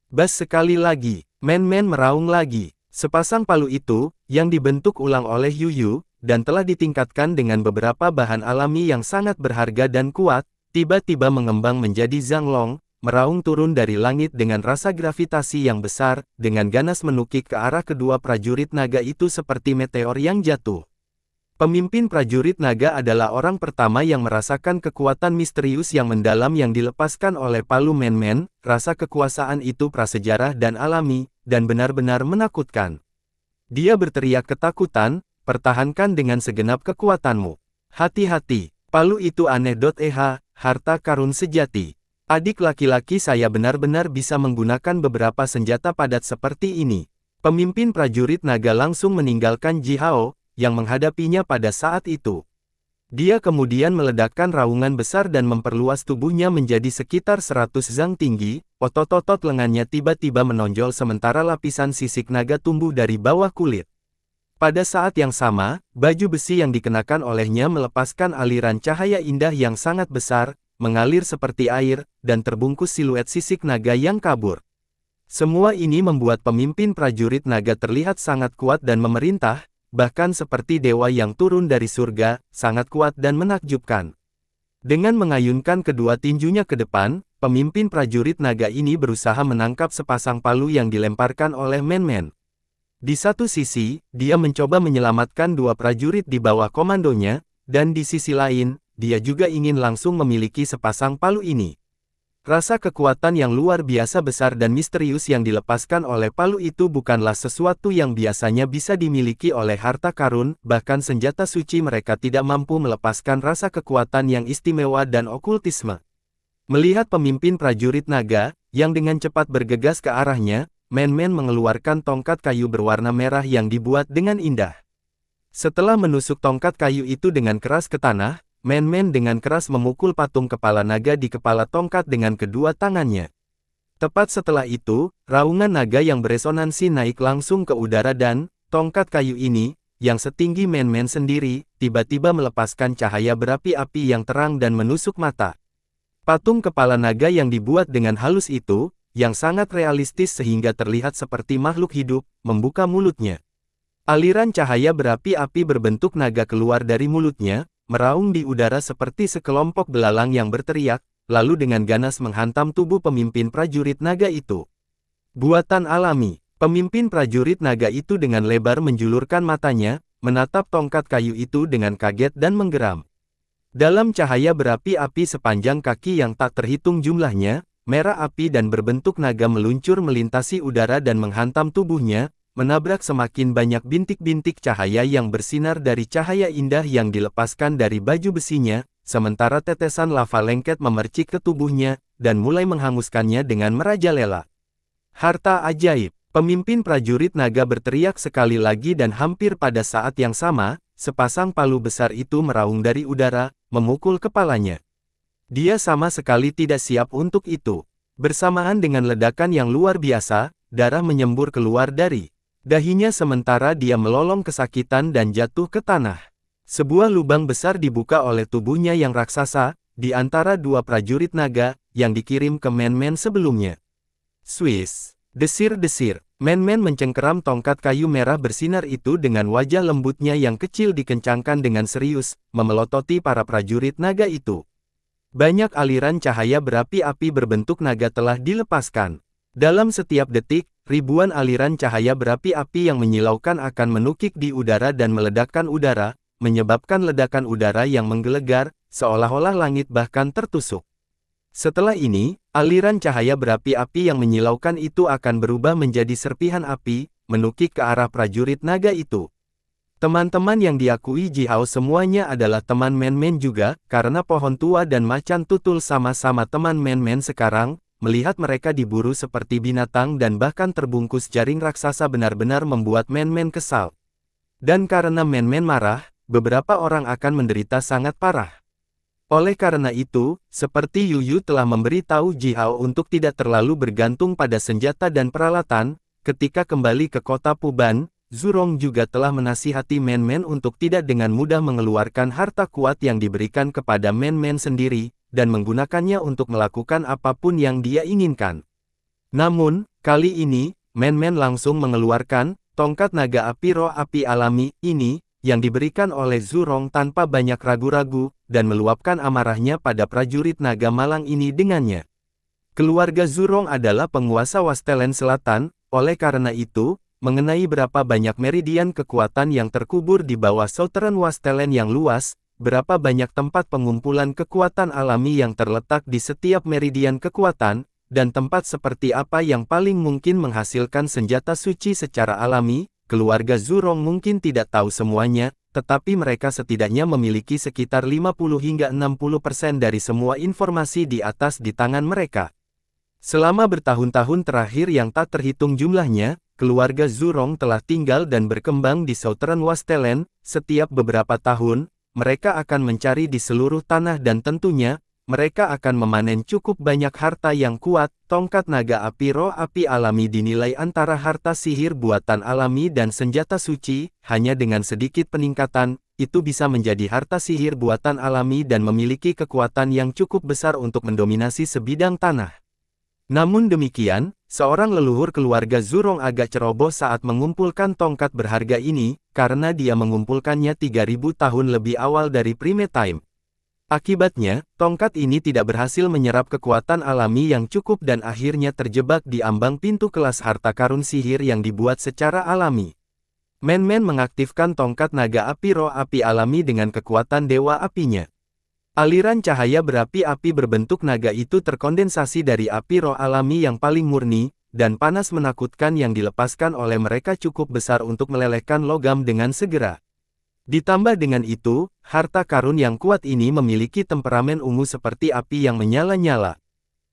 Bas sekali lagi, Men-Men meraung lagi. Sepasang palu itu, yang dibentuk ulang oleh Yuyu, dan telah ditingkatkan dengan beberapa bahan alami yang sangat berharga dan kuat, tiba-tiba mengembang menjadi Zanglong, meraung turun dari langit dengan rasa gravitasi yang besar, dengan ganas menukik ke arah kedua prajurit naga itu seperti meteor yang jatuh. Pemimpin prajurit naga adalah orang pertama yang merasakan kekuatan misterius yang mendalam yang dilepaskan oleh palu Men-Men. Rasa kekuasaan itu prasejarah dan alami, dan benar-benar menakutkan. Dia berteriak ketakutan, "Pertahankan dengan segenap kekuatanmu. Hati-hati, palu itu aneh. Harta karun sejati. Adik laki-laki saya benar-benar bisa menggunakan beberapa senjata padat seperti ini." Pemimpin prajurit naga langsung meninggalkan Ji Hao, yang menghadapinya pada saat itu. Dia kemudian meledakkan raungan besar dan memperluas tubuhnya menjadi sekitar 100 zang tinggi, otot-otot lengannya tiba-tiba menonjol sementara lapisan sisik naga tumbuh dari bawah kulit. Pada saat yang sama, baju besi yang dikenakan olehnya melepaskan aliran cahaya indah yang sangat besar, mengalir seperti air, dan terbungkus siluet sisik naga yang kabur. Semua ini membuat pemimpin prajurit naga terlihat sangat kuat dan memerintah, bahkan seperti dewa yang turun dari surga, sangat kuat dan menakjubkan. Dengan mengayunkan kedua tinjunya ke depan, pemimpin prajurit naga ini berusaha menangkap sepasang palu yang dilemparkan oleh Men-Men. Di satu sisi, dia mencoba menyelamatkan dua prajurit di bawah komandonya, dan di sisi lain, dia juga ingin langsung memiliki sepasang palu ini. Rasa kekuatan yang luar biasa besar dan misterius yang dilepaskan oleh palu itu bukanlah sesuatu yang biasanya bisa dimiliki oleh harta karun, bahkan senjata suci mereka tidak mampu melepaskan rasa kekuatan yang istimewa dan okultisme. Melihat pemimpin prajurit naga, yang dengan cepat bergegas ke arahnya, Man-Man mengeluarkan tongkat kayu berwarna merah yang dibuat dengan indah. Setelah menusuk tongkat kayu itu dengan keras ke tanah, Man-Man dengan keras memukul patung kepala naga di kepala tongkat dengan kedua tangannya. Tepat setelah itu, raungan naga yang beresonansi naik langsung ke udara dan, tongkat kayu ini, yang setinggi Man-Man sendiri, tiba-tiba melepaskan cahaya berapi-api yang terang dan menusuk mata. Patung kepala naga yang dibuat dengan halus itu, yang sangat realistis sehingga terlihat seperti makhluk hidup, membuka mulutnya. Aliran cahaya berapi-api berbentuk naga keluar dari mulutnya, meraung di udara seperti sekelompok belalang yang berteriak, lalu dengan ganas menghantam tubuh pemimpin prajurit naga itu. Buatan alami. Pemimpin prajurit naga itu dengan lebar menjulurkan matanya, menatap tongkat kayu itu dengan kaget dan menggeram. Dalam cahaya berapi-api sepanjang kaki yang tak terhitung jumlahnya, merah api dan berbentuk naga meluncur melintasi udara dan menghantam tubuhnya, menabrak semakin banyak bintik-bintik cahaya yang bersinar dari cahaya indah yang dilepaskan dari baju besinya, sementara tetesan lava lengket memercik ke tubuhnya, dan mulai menghanguskannya dengan merajalela. Harta ajaib. Pemimpin prajurit naga berteriak sekali lagi dan hampir pada saat yang sama, sepasang palu besar itu meraung dari udara, memukul kepalanya. Dia sama sekali tidak siap untuk itu. Bersamaan dengan ledakan yang luar biasa, darah menyembur keluar dari dahinya sementara dia melolong kesakitan dan jatuh ke tanah. Sebuah lubang besar dibuka oleh tubuhnya yang raksasa, di antara dua prajurit naga, yang dikirim ke Man-Man sebelumnya. Swiss. Desir-desir. Man-Man mencengkeram tongkat kayu merah bersinar itu dengan wajah lembutnya yang kecil dikencangkan dengan serius, memelototi para prajurit naga itu. Banyak aliran cahaya berapi-api berbentuk naga telah dilepaskan. Dalam setiap detik, ribuan aliran cahaya berapi-api yang menyilaukan akan menukik di udara dan meledakkan udara, menyebabkan ledakan udara yang menggelegar, seolah-olah langit bahkan tertusuk. Setelah ini, aliran cahaya berapi-api yang menyilaukan itu akan berubah menjadi serpihan api, menukik ke arah prajurit naga itu. Teman-teman yang diakui Ji Hao semuanya adalah teman Man-Man juga, karena pohon tua dan macan tutul sama-sama teman Man-Man sekarang. Melihat mereka diburu seperti binatang dan bahkan terbungkus jaring raksasa benar-benar membuat Man-Man kesal. Dan karena Man-Man marah, beberapa orang akan menderita sangat parah. Oleh karena itu, seperti Yu Yu telah memberitahu Ji Hao untuk tidak terlalu bergantung pada senjata dan peralatan, ketika kembali ke kota Puban, Zurong juga telah menasihati Man-Man untuk tidak dengan mudah mengeluarkan harta kuat yang diberikan kepada Man-Man sendiri, dan menggunakannya untuk melakukan apapun yang dia inginkan. Namun, kali ini, Man-Man langsung mengeluarkan tongkat naga api roh api alami ini, yang diberikan oleh Zurong tanpa banyak ragu-ragu, dan meluapkan amarahnya pada prajurit naga malang ini dengannya. Keluarga Zurong adalah penguasa Wastelen Selatan, oleh karena itu, mengenai berapa banyak meridian kekuatan yang terkubur di bawah Southern Wastelen yang luas, berapa banyak tempat pengumpulan kekuatan alami yang terletak di setiap meridian kekuatan, dan tempat seperti apa yang paling mungkin menghasilkan senjata suci secara alami, keluarga Zurong mungkin tidak tahu semuanya, tetapi mereka setidaknya memiliki sekitar 50 hingga 60% dari semua informasi di atas di tangan mereka. Selama bertahun-tahun terakhir yang tak terhitung jumlahnya, keluarga Zurong telah tinggal dan berkembang di Southern Wastelen. Setiap beberapa tahun, mereka akan mencari di seluruh tanah dan tentunya, mereka akan memanen cukup banyak harta yang kuat. Tongkat naga api roh api alami dinilai antara harta sihir buatan alami dan senjata suci, hanya dengan sedikit peningkatan, itu bisa menjadi harta sihir buatan alami dan memiliki kekuatan yang cukup besar untuk mendominasi sebidang tanah. Namun demikian, seorang leluhur keluarga Zurong agak ceroboh saat mengumpulkan tongkat berharga ini, karena dia mengumpulkannya 3000 tahun lebih awal dari Prime Time. Akibatnya, tongkat ini tidak berhasil menyerap kekuatan alami yang cukup dan akhirnya terjebak di ambang pintu kelas harta karun sihir yang dibuat secara alami. Man-Man mengaktifkan tongkat naga api roh api alami dengan kekuatan dewa apinya. Aliran cahaya berapi-api berbentuk naga itu terkondensasi dari api roh alami yang paling murni, dan panas menakutkan yang dilepaskan oleh mereka cukup besar untuk melelehkan logam dengan segera. Ditambah dengan itu, harta karun yang kuat ini memiliki temperamen ungu seperti api yang menyala-nyala.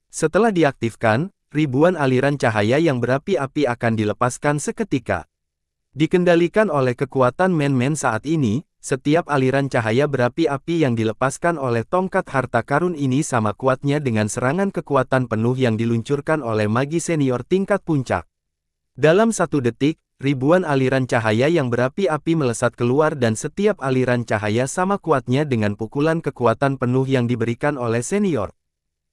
Setelah diaktifkan, ribuan aliran cahaya yang berapi-api akan dilepaskan seketika. Dikendalikan oleh kekuatan Man-Man saat ini, setiap aliran cahaya berapi-api yang dilepaskan oleh tongkat harta karun ini sama kuatnya dengan serangan kekuatan penuh yang diluncurkan oleh magi senior tingkat puncak. Dalam 1 detik, ribuan aliran cahaya yang berapi-api melesat keluar dan setiap aliran cahaya sama kuatnya dengan pukulan kekuatan penuh yang diberikan oleh senior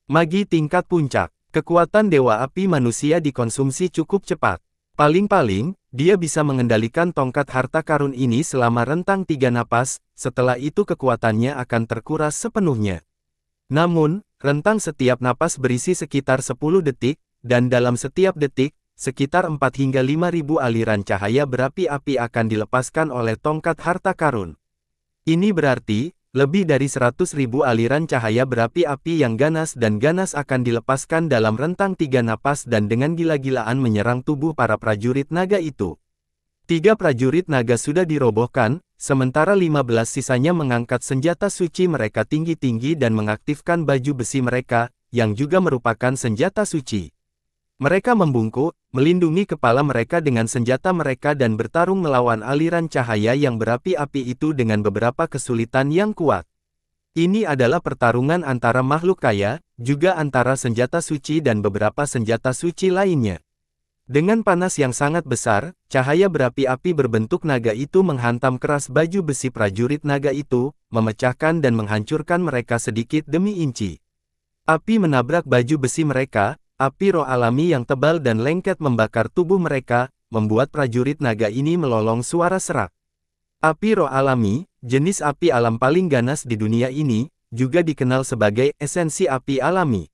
magi tingkat puncak. Kekuatan dewa api manusia dikonsumsi cukup cepat. Paling-paling, dia bisa mengendalikan tongkat harta karun ini selama rentang 3 napas, setelah itu kekuatannya akan terkuras sepenuhnya. Namun, rentang setiap napas berisi sekitar 10 detik, dan dalam setiap detik, sekitar 4 hingga 5.000 aliran cahaya berapi-api akan dilepaskan oleh tongkat harta karun. Ini berarti, lebih dari 100.000 aliran cahaya berapi-api yang ganas dan ganas akan dilepaskan dalam rentang 3 napas dan dengan gila-gilaan menyerang tubuh para prajurit naga itu. 3 prajurit naga sudah dirobohkan, sementara 15 sisanya mengangkat senjata suci mereka tinggi-tinggi dan mengaktifkan baju besi mereka, yang juga merupakan senjata suci. Mereka membungkuk, melindungi kepala mereka dengan senjata mereka dan bertarung melawan aliran cahaya yang berapi-api itu dengan beberapa kesulitan yang kuat. Ini adalah pertarungan antara makhluk kaya, juga antara senjata suci dan beberapa senjata suci lainnya. Dengan panas yang sangat besar, cahaya berapi-api berbentuk naga itu menghantam keras baju besi prajurit naga itu, memecahkan dan menghancurkan mereka sedikit demi inci. Api menabrak baju besi mereka. Api roh alami yang tebal dan lengket membakar tubuh mereka, membuat prajurit naga ini melolong suara serak. Api roh alami, jenis api alam paling ganas di dunia ini, juga dikenal sebagai esensi api alami.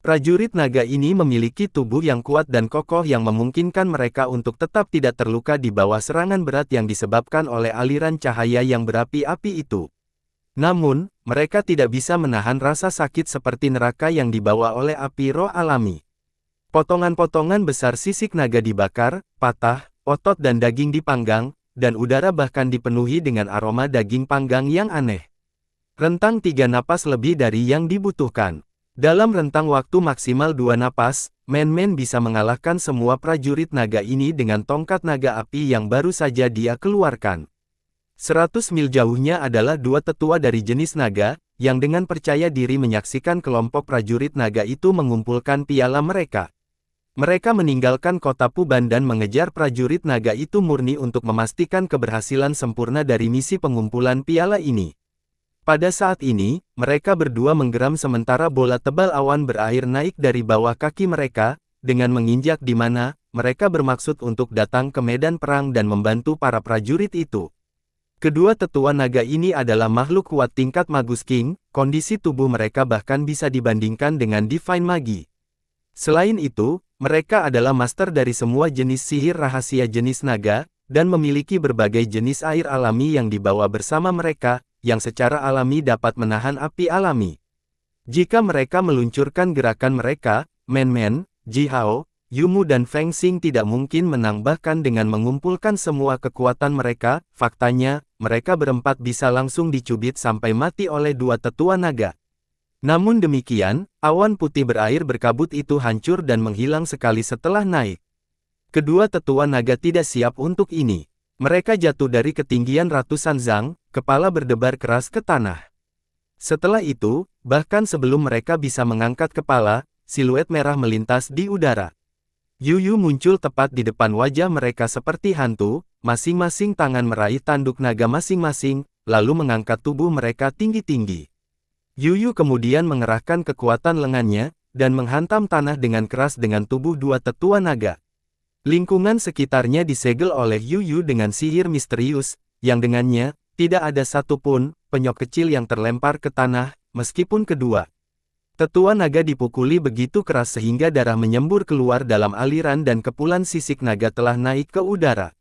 Prajurit naga ini memiliki tubuh yang kuat dan kokoh yang memungkinkan mereka untuk tetap tidak terluka di bawah serangan berat yang disebabkan oleh aliran cahaya yang berapi-api itu. Namun, mereka tidak bisa menahan rasa sakit seperti neraka yang dibawa oleh api roh alami. Potongan-potongan besar sisik naga dibakar, patah, otot dan daging dipanggang, dan udara bahkan dipenuhi dengan aroma daging panggang yang aneh. Rentang 3 napas lebih dari yang dibutuhkan. Dalam rentang waktu maksimal 2 napas, Man-Man bisa mengalahkan semua prajurit naga ini dengan tongkat naga api yang baru saja dia keluarkan. 100 mil jauhnya adalah 2 tetua dari jenis naga, yang dengan percaya diri menyaksikan kelompok prajurit naga itu mengumpulkan piala mereka. Mereka meninggalkan kota Puban dan mengejar prajurit naga itu murni untuk memastikan keberhasilan sempurna dari misi pengumpulan piala ini. Pada saat ini, mereka berdua menggeram sementara bola tebal awan berair naik dari bawah kaki mereka, dengan menginjak di mana mereka bermaksud untuk datang ke medan perang dan membantu para prajurit itu. Kedua tetua naga ini adalah makhluk kuat tingkat Magus King, kondisi tubuh mereka bahkan bisa dibandingkan dengan Divine Magi. Selain itu, mereka adalah master dari semua jenis sihir rahasia jenis naga, dan memiliki berbagai jenis air alami yang dibawa bersama mereka, yang secara alami dapat menahan api alami. Jika mereka meluncurkan gerakan mereka, Man-Man, Ji-Hao, Yumu dan Feng Xing tidak mungkin menang bahkan dengan mengumpulkan semua kekuatan mereka, faktanya, mereka berempat bisa langsung dicubit sampai mati oleh 2 tetua naga. Namun demikian, awan putih berair berkabut itu hancur dan menghilang sekali setelah naik. Kedua tetua naga tidak siap untuk ini. Mereka jatuh dari ketinggian ratusan zang, kepala berdebar keras ke tanah. Setelah itu, bahkan sebelum mereka bisa mengangkat kepala, siluet merah melintas di udara. Yuyu muncul tepat di depan wajah mereka seperti hantu, masing-masing tangan meraih tanduk naga masing-masing, lalu mengangkat tubuh mereka tinggi-tinggi. Yuyu kemudian mengerahkan kekuatan lengannya, dan menghantam tanah dengan keras dengan tubuh 2 tetua naga. Lingkungan sekitarnya disegel oleh Yuyu dengan sihir misterius, yang dengannya, tidak ada satupun penyok kecil yang terlempar ke tanah, meskipun kedua tetua naga dipukuli begitu keras sehingga darah menyembur keluar dalam aliran dan kepulan sisik naga telah naik ke udara.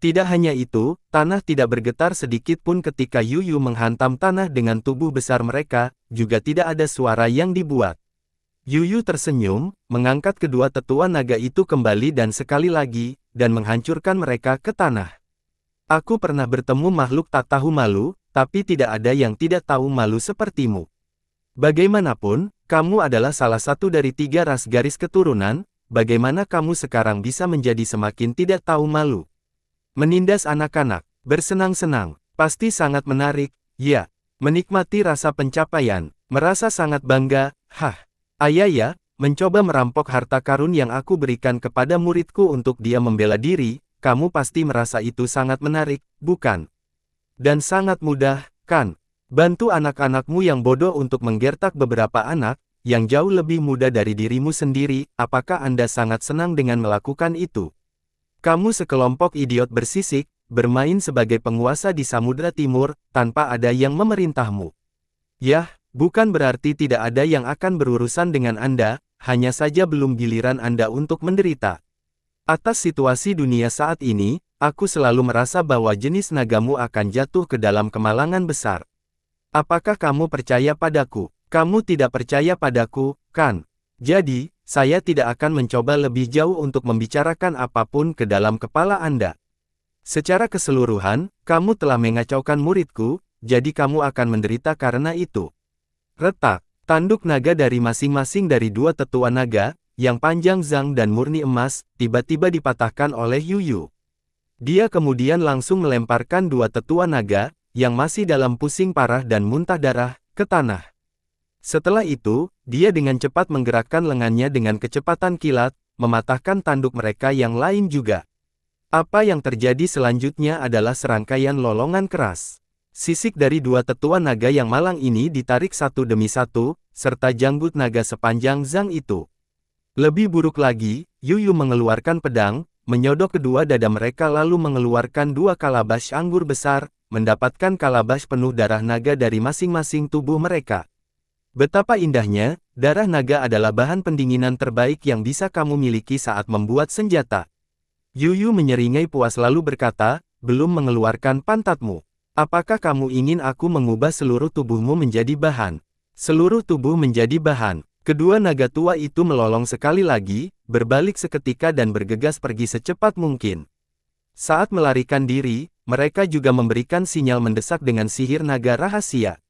Tidak hanya itu, tanah tidak bergetar sedikit pun ketika Yuyu menghantam tanah dengan tubuh besar mereka, juga tidak ada suara yang dibuat. Yuyu tersenyum, mengangkat kedua tetua naga itu kembali dan sekali lagi, dan menghancurkan mereka ke tanah. Aku pernah bertemu makhluk tak tahu malu, tapi tidak ada yang tidak tahu malu sepertimu. Bagaimanapun, kamu adalah salah satu dari 3 ras garis keturunan, bagaimana kamu sekarang bisa menjadi semakin tidak tahu malu? Menindas anak-anak, bersenang-senang, pasti sangat menarik, ya. Menikmati rasa pencapaian, merasa sangat bangga, Ayaya, mencoba merampok harta karun yang aku berikan kepada muridku untuk dia membela diri, kamu pasti merasa itu sangat menarik, bukan? Dan sangat mudah, kan? Bantu anak-anakmu yang bodoh untuk menggertak beberapa anak, yang jauh lebih muda dari dirimu sendiri, apakah Anda sangat senang dengan melakukan itu? Kamu sekelompok idiot bersisik, bermain sebagai penguasa di Samudra Timur, tanpa ada yang memerintahmu. Yah, bukan berarti tidak ada yang akan berurusan dengan Anda, hanya saja belum giliran Anda untuk menderita. Atas situasi dunia saat ini, aku selalu merasa bahwa jenis nagamu akan jatuh ke dalam kemalangan besar. Apakah kamu percaya padaku? Kamu tidak percaya padaku, kan? Jadi, saya tidak akan mencoba lebih jauh untuk membicarakan apapun ke dalam kepala Anda. Secara keseluruhan, kamu telah mengacaukan muridku, jadi kamu akan menderita karena itu. Retak, tanduk naga dari masing-masing dari 2 tetua naga, yang panjang Zhang dan murni emas, tiba-tiba dipatahkan oleh Yuyu. Dia kemudian langsung melemparkan 2 tetua naga, yang masih dalam pusing parah dan muntah darah, ke tanah. Setelah itu, dia dengan cepat menggerakkan lengannya dengan kecepatan kilat, mematahkan tanduk mereka yang lain juga. Apa yang terjadi selanjutnya adalah serangkaian lolongan keras. Sisik dari 2 tetua naga yang malang ini ditarik satu demi satu, serta janggut naga sepanjang Zhang itu. Lebih buruk lagi, Yuyu mengeluarkan pedang, menyodok kedua dada mereka lalu mengeluarkan 2 kalabash anggur besar, mendapatkan kalabash penuh darah naga dari masing-masing tubuh mereka. Betapa indahnya, darah naga adalah bahan pendinginan terbaik yang bisa kamu miliki saat membuat senjata. Yuyu menyeringai puas lalu berkata, belum mengeluarkan pantatmu. Apakah kamu ingin aku mengubah seluruh tubuhmu menjadi bahan? Seluruh tubuh menjadi bahan. Kedua naga tua itu melolong sekali lagi, berbalik seketika dan bergegas pergi secepat mungkin. Saat melarikan diri, mereka juga memberikan sinyal mendesak dengan sihir naga rahasia.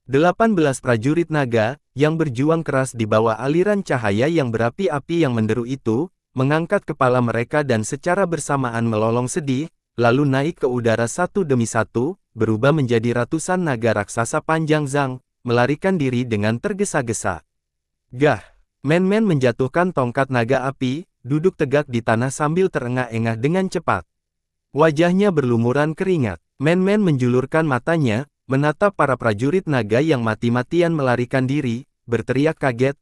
18 prajurit naga, yang berjuang keras di bawah aliran cahaya yang berapi-api yang menderu itu, mengangkat kepala mereka dan secara bersamaan melolong sedih, lalu naik ke udara satu demi satu, berubah menjadi ratusan naga raksasa panjang Zhang, melarikan diri dengan tergesa-gesa. Gah! Men-men menjatuhkan tongkat naga api, duduk tegak di tanah sambil terengah-engah dengan cepat. Wajahnya berlumuran keringat. Men-men menjulurkan matanya, menatap para prajurit naga yang mati-matian melarikan diri, berteriak kaget,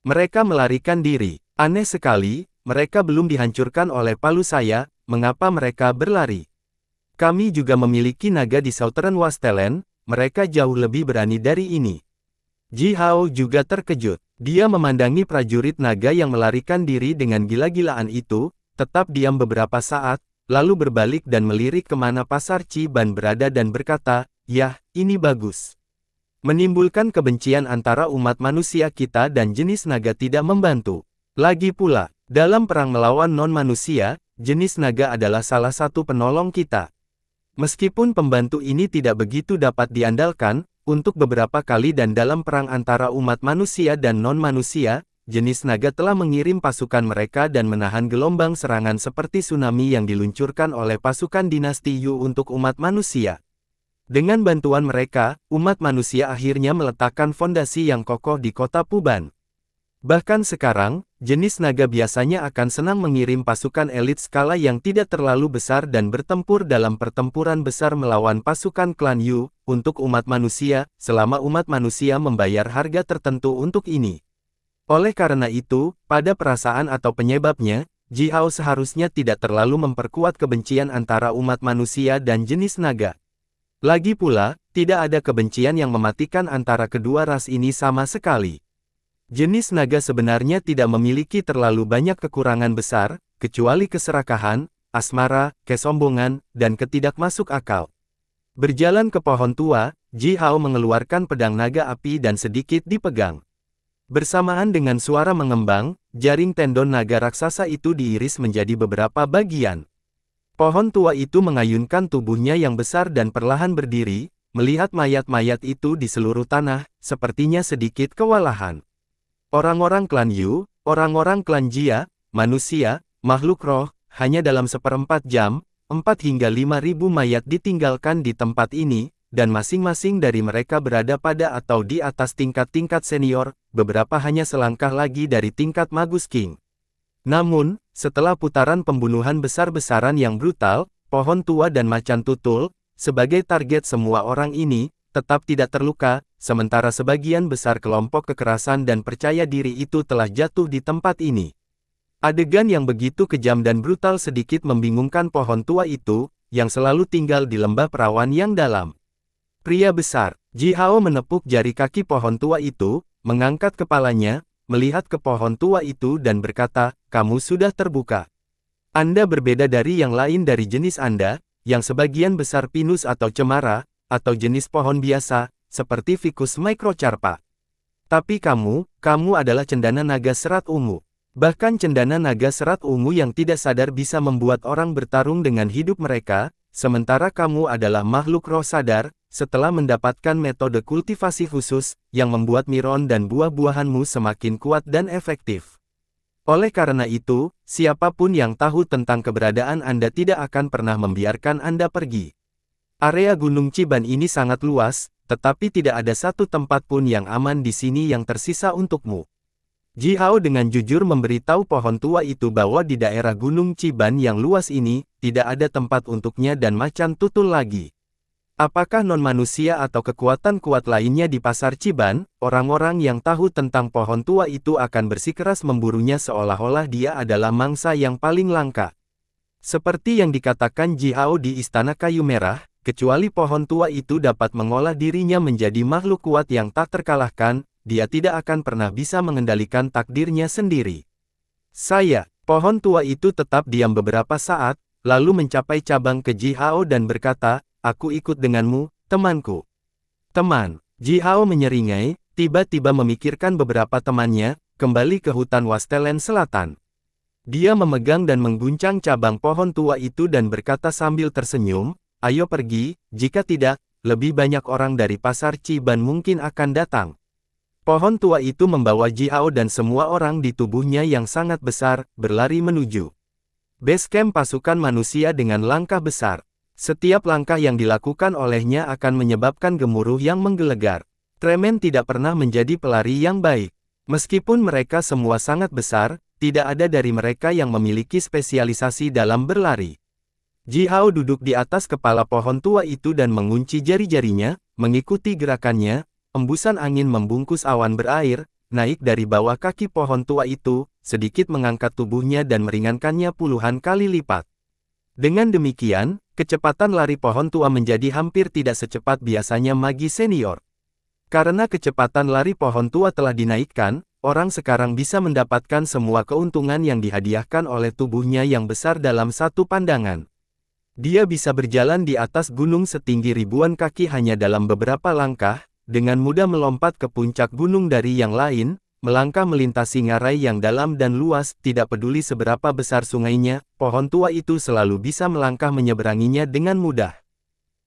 mereka melarikan diri. Aneh sekali, mereka belum dihancurkan oleh palu saya, mengapa mereka berlari? Kami juga memiliki naga di Southern Wastelen, mereka jauh lebih berani dari ini. Ji Hao juga terkejut. Dia memandangi prajurit naga yang melarikan diri dengan gila-gilaan itu, tetap diam beberapa saat, lalu berbalik dan melirik kemana pasar Ciban berada dan berkata, yah, ini bagus. Menimbulkan kebencian antara umat manusia kita dan jenis naga tidak membantu. Lagi pula, dalam perang melawan non-manusia, jenis naga adalah salah satu penolong kita. Meskipun pembantu ini tidak begitu dapat diandalkan, untuk beberapa kali dan dalam perang antara umat manusia dan non-manusia, jenis naga telah mengirim pasukan mereka dan menahan gelombang serangan seperti tsunami yang diluncurkan oleh pasukan dinasti Yu untuk umat manusia. Dengan bantuan mereka, umat manusia akhirnya meletakkan fondasi yang kokoh di kota Puban. Bahkan sekarang, jenis naga biasanya akan senang mengirim pasukan elit skala yang tidak terlalu besar dan bertempur dalam pertempuran besar melawan pasukan klan Yu, untuk umat manusia, selama umat manusia membayar harga tertentu untuk ini. Oleh karena itu, pada perasaan atau penyebabnya, Ji Hao seharusnya tidak terlalu memperkuat kebencian antara umat manusia dan jenis naga. Lagi pula, tidak ada kebencian yang mematikan antara kedua ras ini sama sekali. Jenis naga sebenarnya tidak memiliki terlalu banyak kekurangan besar, kecuali keserakahan, asmara, kesombongan, dan ketidakmasuk akal. Berjalan ke pohon tua, Ji Hao mengeluarkan pedang naga api dan sedikit dipegang. Bersamaan dengan suara mengembang, jaring tendon naga raksasa itu diiris menjadi beberapa bagian. Pohon tua itu mengayunkan tubuhnya yang besar dan perlahan berdiri, melihat mayat-mayat itu di seluruh tanah, sepertinya sedikit kewalahan. Orang-orang klan Yu, orang-orang klan Jia, manusia, makhluk roh, hanya dalam 1/4 jam, 4 hingga 5.000 mayat ditinggalkan di tempat ini, dan masing-masing dari mereka berada pada atau di atas tingkat-tingkat senior, beberapa hanya selangkah lagi dari tingkat Magus King. Namun, setelah putaran pembunuhan besar-besaran yang brutal, pohon tua dan macan tutul, sebagai target semua orang ini, tetap tidak terluka, sementara sebagian besar kelompok kekerasan dan percaya diri itu telah jatuh di tempat ini. Adegan yang begitu kejam dan brutal sedikit membingungkan pohon tua itu, yang selalu tinggal di lembah perawan yang dalam. Pria besar, Ji Hao menepuk jari kaki pohon tua itu, mengangkat kepalanya, melihat ke pohon tua itu dan berkata, "Kamu sudah terbuka. Anda berbeda dari yang lain dari jenis Anda, yang sebagian besar pinus atau cemara, atau jenis pohon biasa, seperti Ficus microcarpa. Tapi kamu adalah cendana naga serat ungu. Bahkan cendana naga serat ungu yang tidak sadar bisa membuat orang bertarung dengan hidup mereka, sementara kamu adalah makhluk roh sadar, setelah mendapatkan metode kultivasi khusus, yang membuat miron dan buah-buahanmu semakin kuat dan efektif. Oleh karena itu, siapapun yang tahu tentang keberadaan Anda tidak akan pernah membiarkan Anda pergi. Area Gunung Chiban ini sangat luas, tetapi tidak ada satu tempat pun yang aman di sini yang tersisa untukmu." Ji Hao dengan jujur memberitahu pohon tua itu bahwa di daerah Gunung Chiban yang luas ini, tidak ada tempat untuknya dan macan tutul lagi. Apakah non-manusia atau kekuatan kuat lainnya di pasar Chiban? Orang-orang yang tahu tentang pohon tua itu akan bersikeras memburunya seolah-olah dia adalah mangsa yang paling langka. Seperti yang dikatakan Ji Hao di Istana Kayu Merah, kecuali pohon tua itu dapat mengolah dirinya menjadi makhluk kuat yang tak terkalahkan, dia tidak akan pernah bisa mengendalikan takdirnya sendiri. Pohon tua itu tetap diam beberapa saat, lalu mencapai cabang ke Ji Hao dan berkata, "Aku ikut denganmu, temanku." "Teman." Ji Hao menyeringai, tiba-tiba memikirkan beberapa temannya, kembali ke hutan Wastelen Selatan. Dia memegang dan mengguncang cabang pohon tua itu dan berkata sambil tersenyum, "Ayo pergi, jika tidak, lebih banyak orang dari pasar Chiban mungkin akan datang." Pohon tua itu membawa Ji Hao dan semua orang di tubuhnya yang sangat besar, berlari menuju base camp pasukan manusia dengan langkah besar. Setiap langkah yang dilakukan olehnya akan menyebabkan gemuruh yang menggelegar. Tremen tidak pernah menjadi pelari yang baik. Meskipun mereka semua sangat besar, tidak ada dari mereka yang memiliki spesialisasi dalam berlari. Ji Hao duduk di atas kepala pohon tua itu dan mengunci jari-jarinya, mengikuti gerakannya, embusan angin membungkus awan berair, naik dari bawah kaki pohon tua itu, sedikit mengangkat tubuhnya dan meringankannya puluhan kali lipat. Dengan demikian, kecepatan lari pohon tua menjadi hampir tidak secepat biasanya magi senior. Karena kecepatan lari pohon tua telah dinaikkan, orang sekarang bisa mendapatkan semua keuntungan yang dihadiahkan oleh tubuhnya yang besar dalam satu pandangan. Dia bisa berjalan di atas gunung setinggi ribuan kaki hanya dalam beberapa langkah, dengan mudah melompat ke puncak gunung dari yang lain, melangkah melintasi ngarai yang dalam dan luas, tidak peduli seberapa besar sungainya, pohon tua itu selalu bisa melangkah menyeberanginya dengan mudah.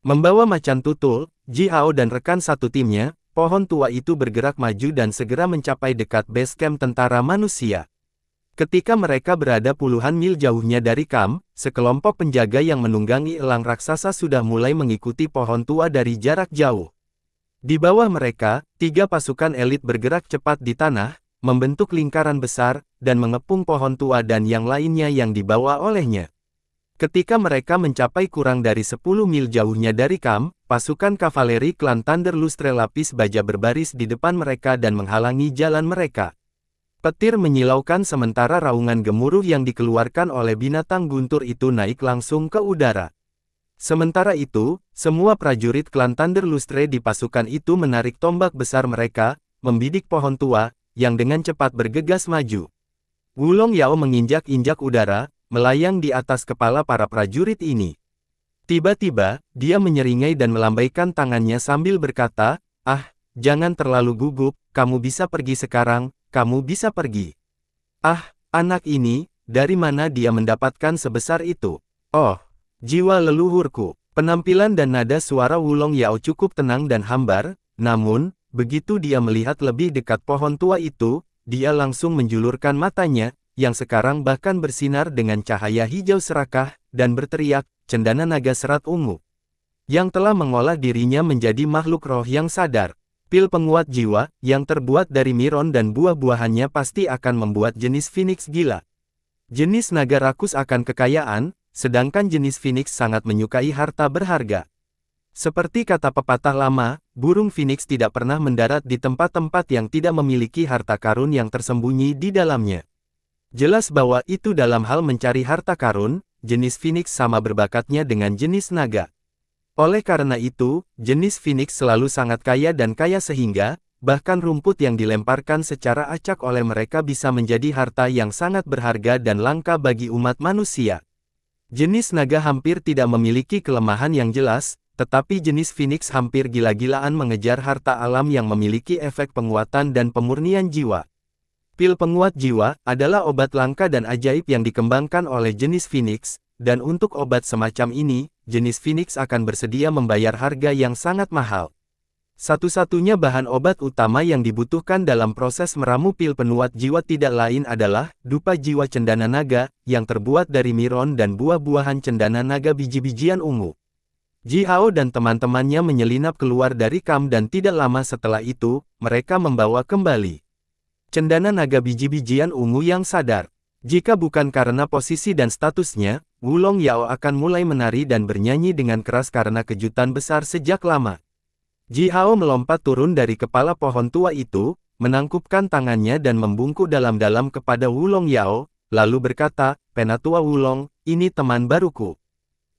Membawa macan tutul, Ji Hao dan rekan satu timnya, pohon tua itu bergerak maju dan segera mencapai dekat base camp tentara manusia. Ketika mereka berada puluhan mil jauhnya dari kamp, sekelompok penjaga yang menunggangi elang raksasa sudah mulai mengikuti pohon tua dari jarak jauh. Di bawah mereka, 3 pasukan elit bergerak cepat di tanah, membentuk lingkaran besar, dan mengepung pohon tua dan yang lainnya yang dibawa olehnya. Ketika mereka mencapai kurang dari 10 mil jauhnya dari kamp, pasukan kavaleri klan Thunder Lustre Lapis Baja berbaris di depan mereka dan menghalangi jalan mereka. Petir menyilaukan sementara raungan gemuruh yang dikeluarkan oleh binatang guntur itu naik langsung ke udara. Sementara itu, semua prajurit klan Thunder Lustre di pasukan itu menarik tombak besar mereka, membidik pohon tua, yang dengan cepat bergegas maju. Wulong Yao menginjak-injak udara, melayang di atas kepala para prajurit ini. Tiba-tiba, dia menyeringai dan melambaikan tangannya sambil berkata, "Ah, jangan terlalu gugup, kamu bisa pergi sekarang, kamu bisa pergi." "Ah, anak ini, dari mana dia mendapatkan sebesar itu? Oh, jiwa leluhurku." Penampilan dan nada suara Wulong Yao cukup tenang dan hambar, namun, begitu dia melihat lebih dekat pohon tua itu, dia langsung menjulurkan matanya, yang sekarang bahkan bersinar dengan cahaya hijau serakah, dan berteriak, "Cendana naga serat ungu," yang telah mengolah dirinya menjadi makhluk roh yang sadar. Pil penguat jiwa, yang terbuat dari miron dan buah-buahannya pasti akan membuat jenis Phoenix gila. Jenis naga rakus akan kekayaan, sedangkan jenis Phoenix sangat menyukai harta berharga. Seperti kata pepatah lama, burung Phoenix tidak pernah mendarat di tempat-tempat yang tidak memiliki harta karun yang tersembunyi di dalamnya. Jelas bahwa itu dalam hal mencari harta karun, jenis Phoenix sama berbakatnya dengan jenis naga. Oleh karena itu, jenis Phoenix selalu sangat kaya dan kaya sehingga, bahkan rumput yang dilemparkan secara acak oleh mereka bisa menjadi harta yang sangat berharga dan langka bagi umat manusia. Jenis naga hampir tidak memiliki kelemahan yang jelas, tetapi jenis Phoenix hampir gila-gilaan mengejar harta alam yang memiliki efek penguatan dan pemurnian jiwa. Pil penguat jiwa adalah obat langka dan ajaib yang dikembangkan oleh jenis Phoenix, dan untuk obat semacam ini, jenis Phoenix akan bersedia membayar harga yang sangat mahal. Satu-satunya bahan obat utama yang dibutuhkan dalam proses meramu pil penuat jiwa tidak lain adalah dupa jiwa cendana naga, yang terbuat dari miron dan buah-buahan cendana naga biji-bijian ungu. Ji Hao dan teman-temannya menyelinap keluar dari kamp dan tidak lama setelah itu, mereka membawa kembali cendana naga biji-bijian ungu yang sadar. Jika bukan karena posisi dan statusnya, Wulong Yao akan mulai menari dan bernyanyi dengan keras karena kejutan besar sejak lama. Ji Hao melompat turun dari kepala pohon tua itu, menangkupkan tangannya dan membungkuk dalam-dalam kepada Wulong Yao, lalu berkata, "Penatua Wulong, ini teman baruku.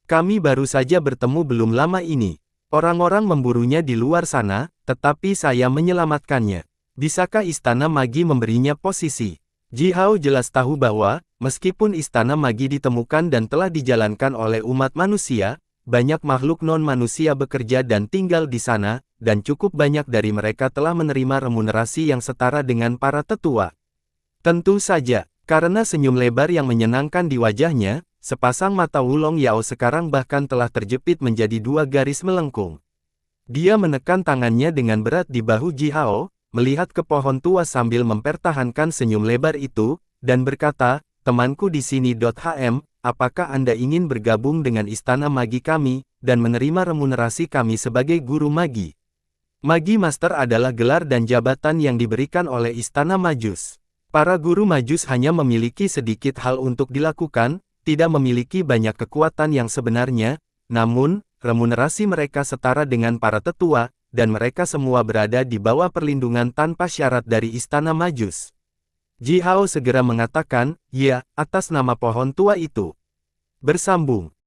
Kami baru saja bertemu belum lama ini. Orang-orang memburunya di luar sana, tetapi saya menyelamatkannya. Bisakah Istana Magi memberinya posisi?" Ji Hao jelas tahu bahwa, meskipun Istana Magi ditemukan dan telah dijalankan oleh umat manusia, banyak makhluk non-manusia bekerja dan tinggal di sana, dan cukup banyak dari mereka telah menerima remunerasi yang setara dengan para tetua. Tentu saja, karena senyum lebar yang menyenangkan di wajahnya, sepasang mata Wulong Yao sekarang bahkan telah terjepit menjadi dua garis melengkung. Dia menekan tangannya dengan berat di bahu Ji Hao, melihat ke pohon tua sambil mempertahankan senyum lebar itu, dan berkata, "Temanku di sini. Apakah Anda ingin bergabung dengan Istana Magi kami, dan menerima remunerasi kami sebagai guru magi?" Magi Master adalah gelar dan jabatan yang diberikan oleh Istana Majus. Para guru Majus hanya memiliki sedikit hal untuk dilakukan, tidak memiliki banyak kekuatan yang sebenarnya, namun, remunerasi mereka setara dengan para tetua, dan mereka semua berada di bawah perlindungan tanpa syarat dari Istana Majus. Ji Hao segera mengatakan, "Ya, atas nama pohon tua itu." Bersambung.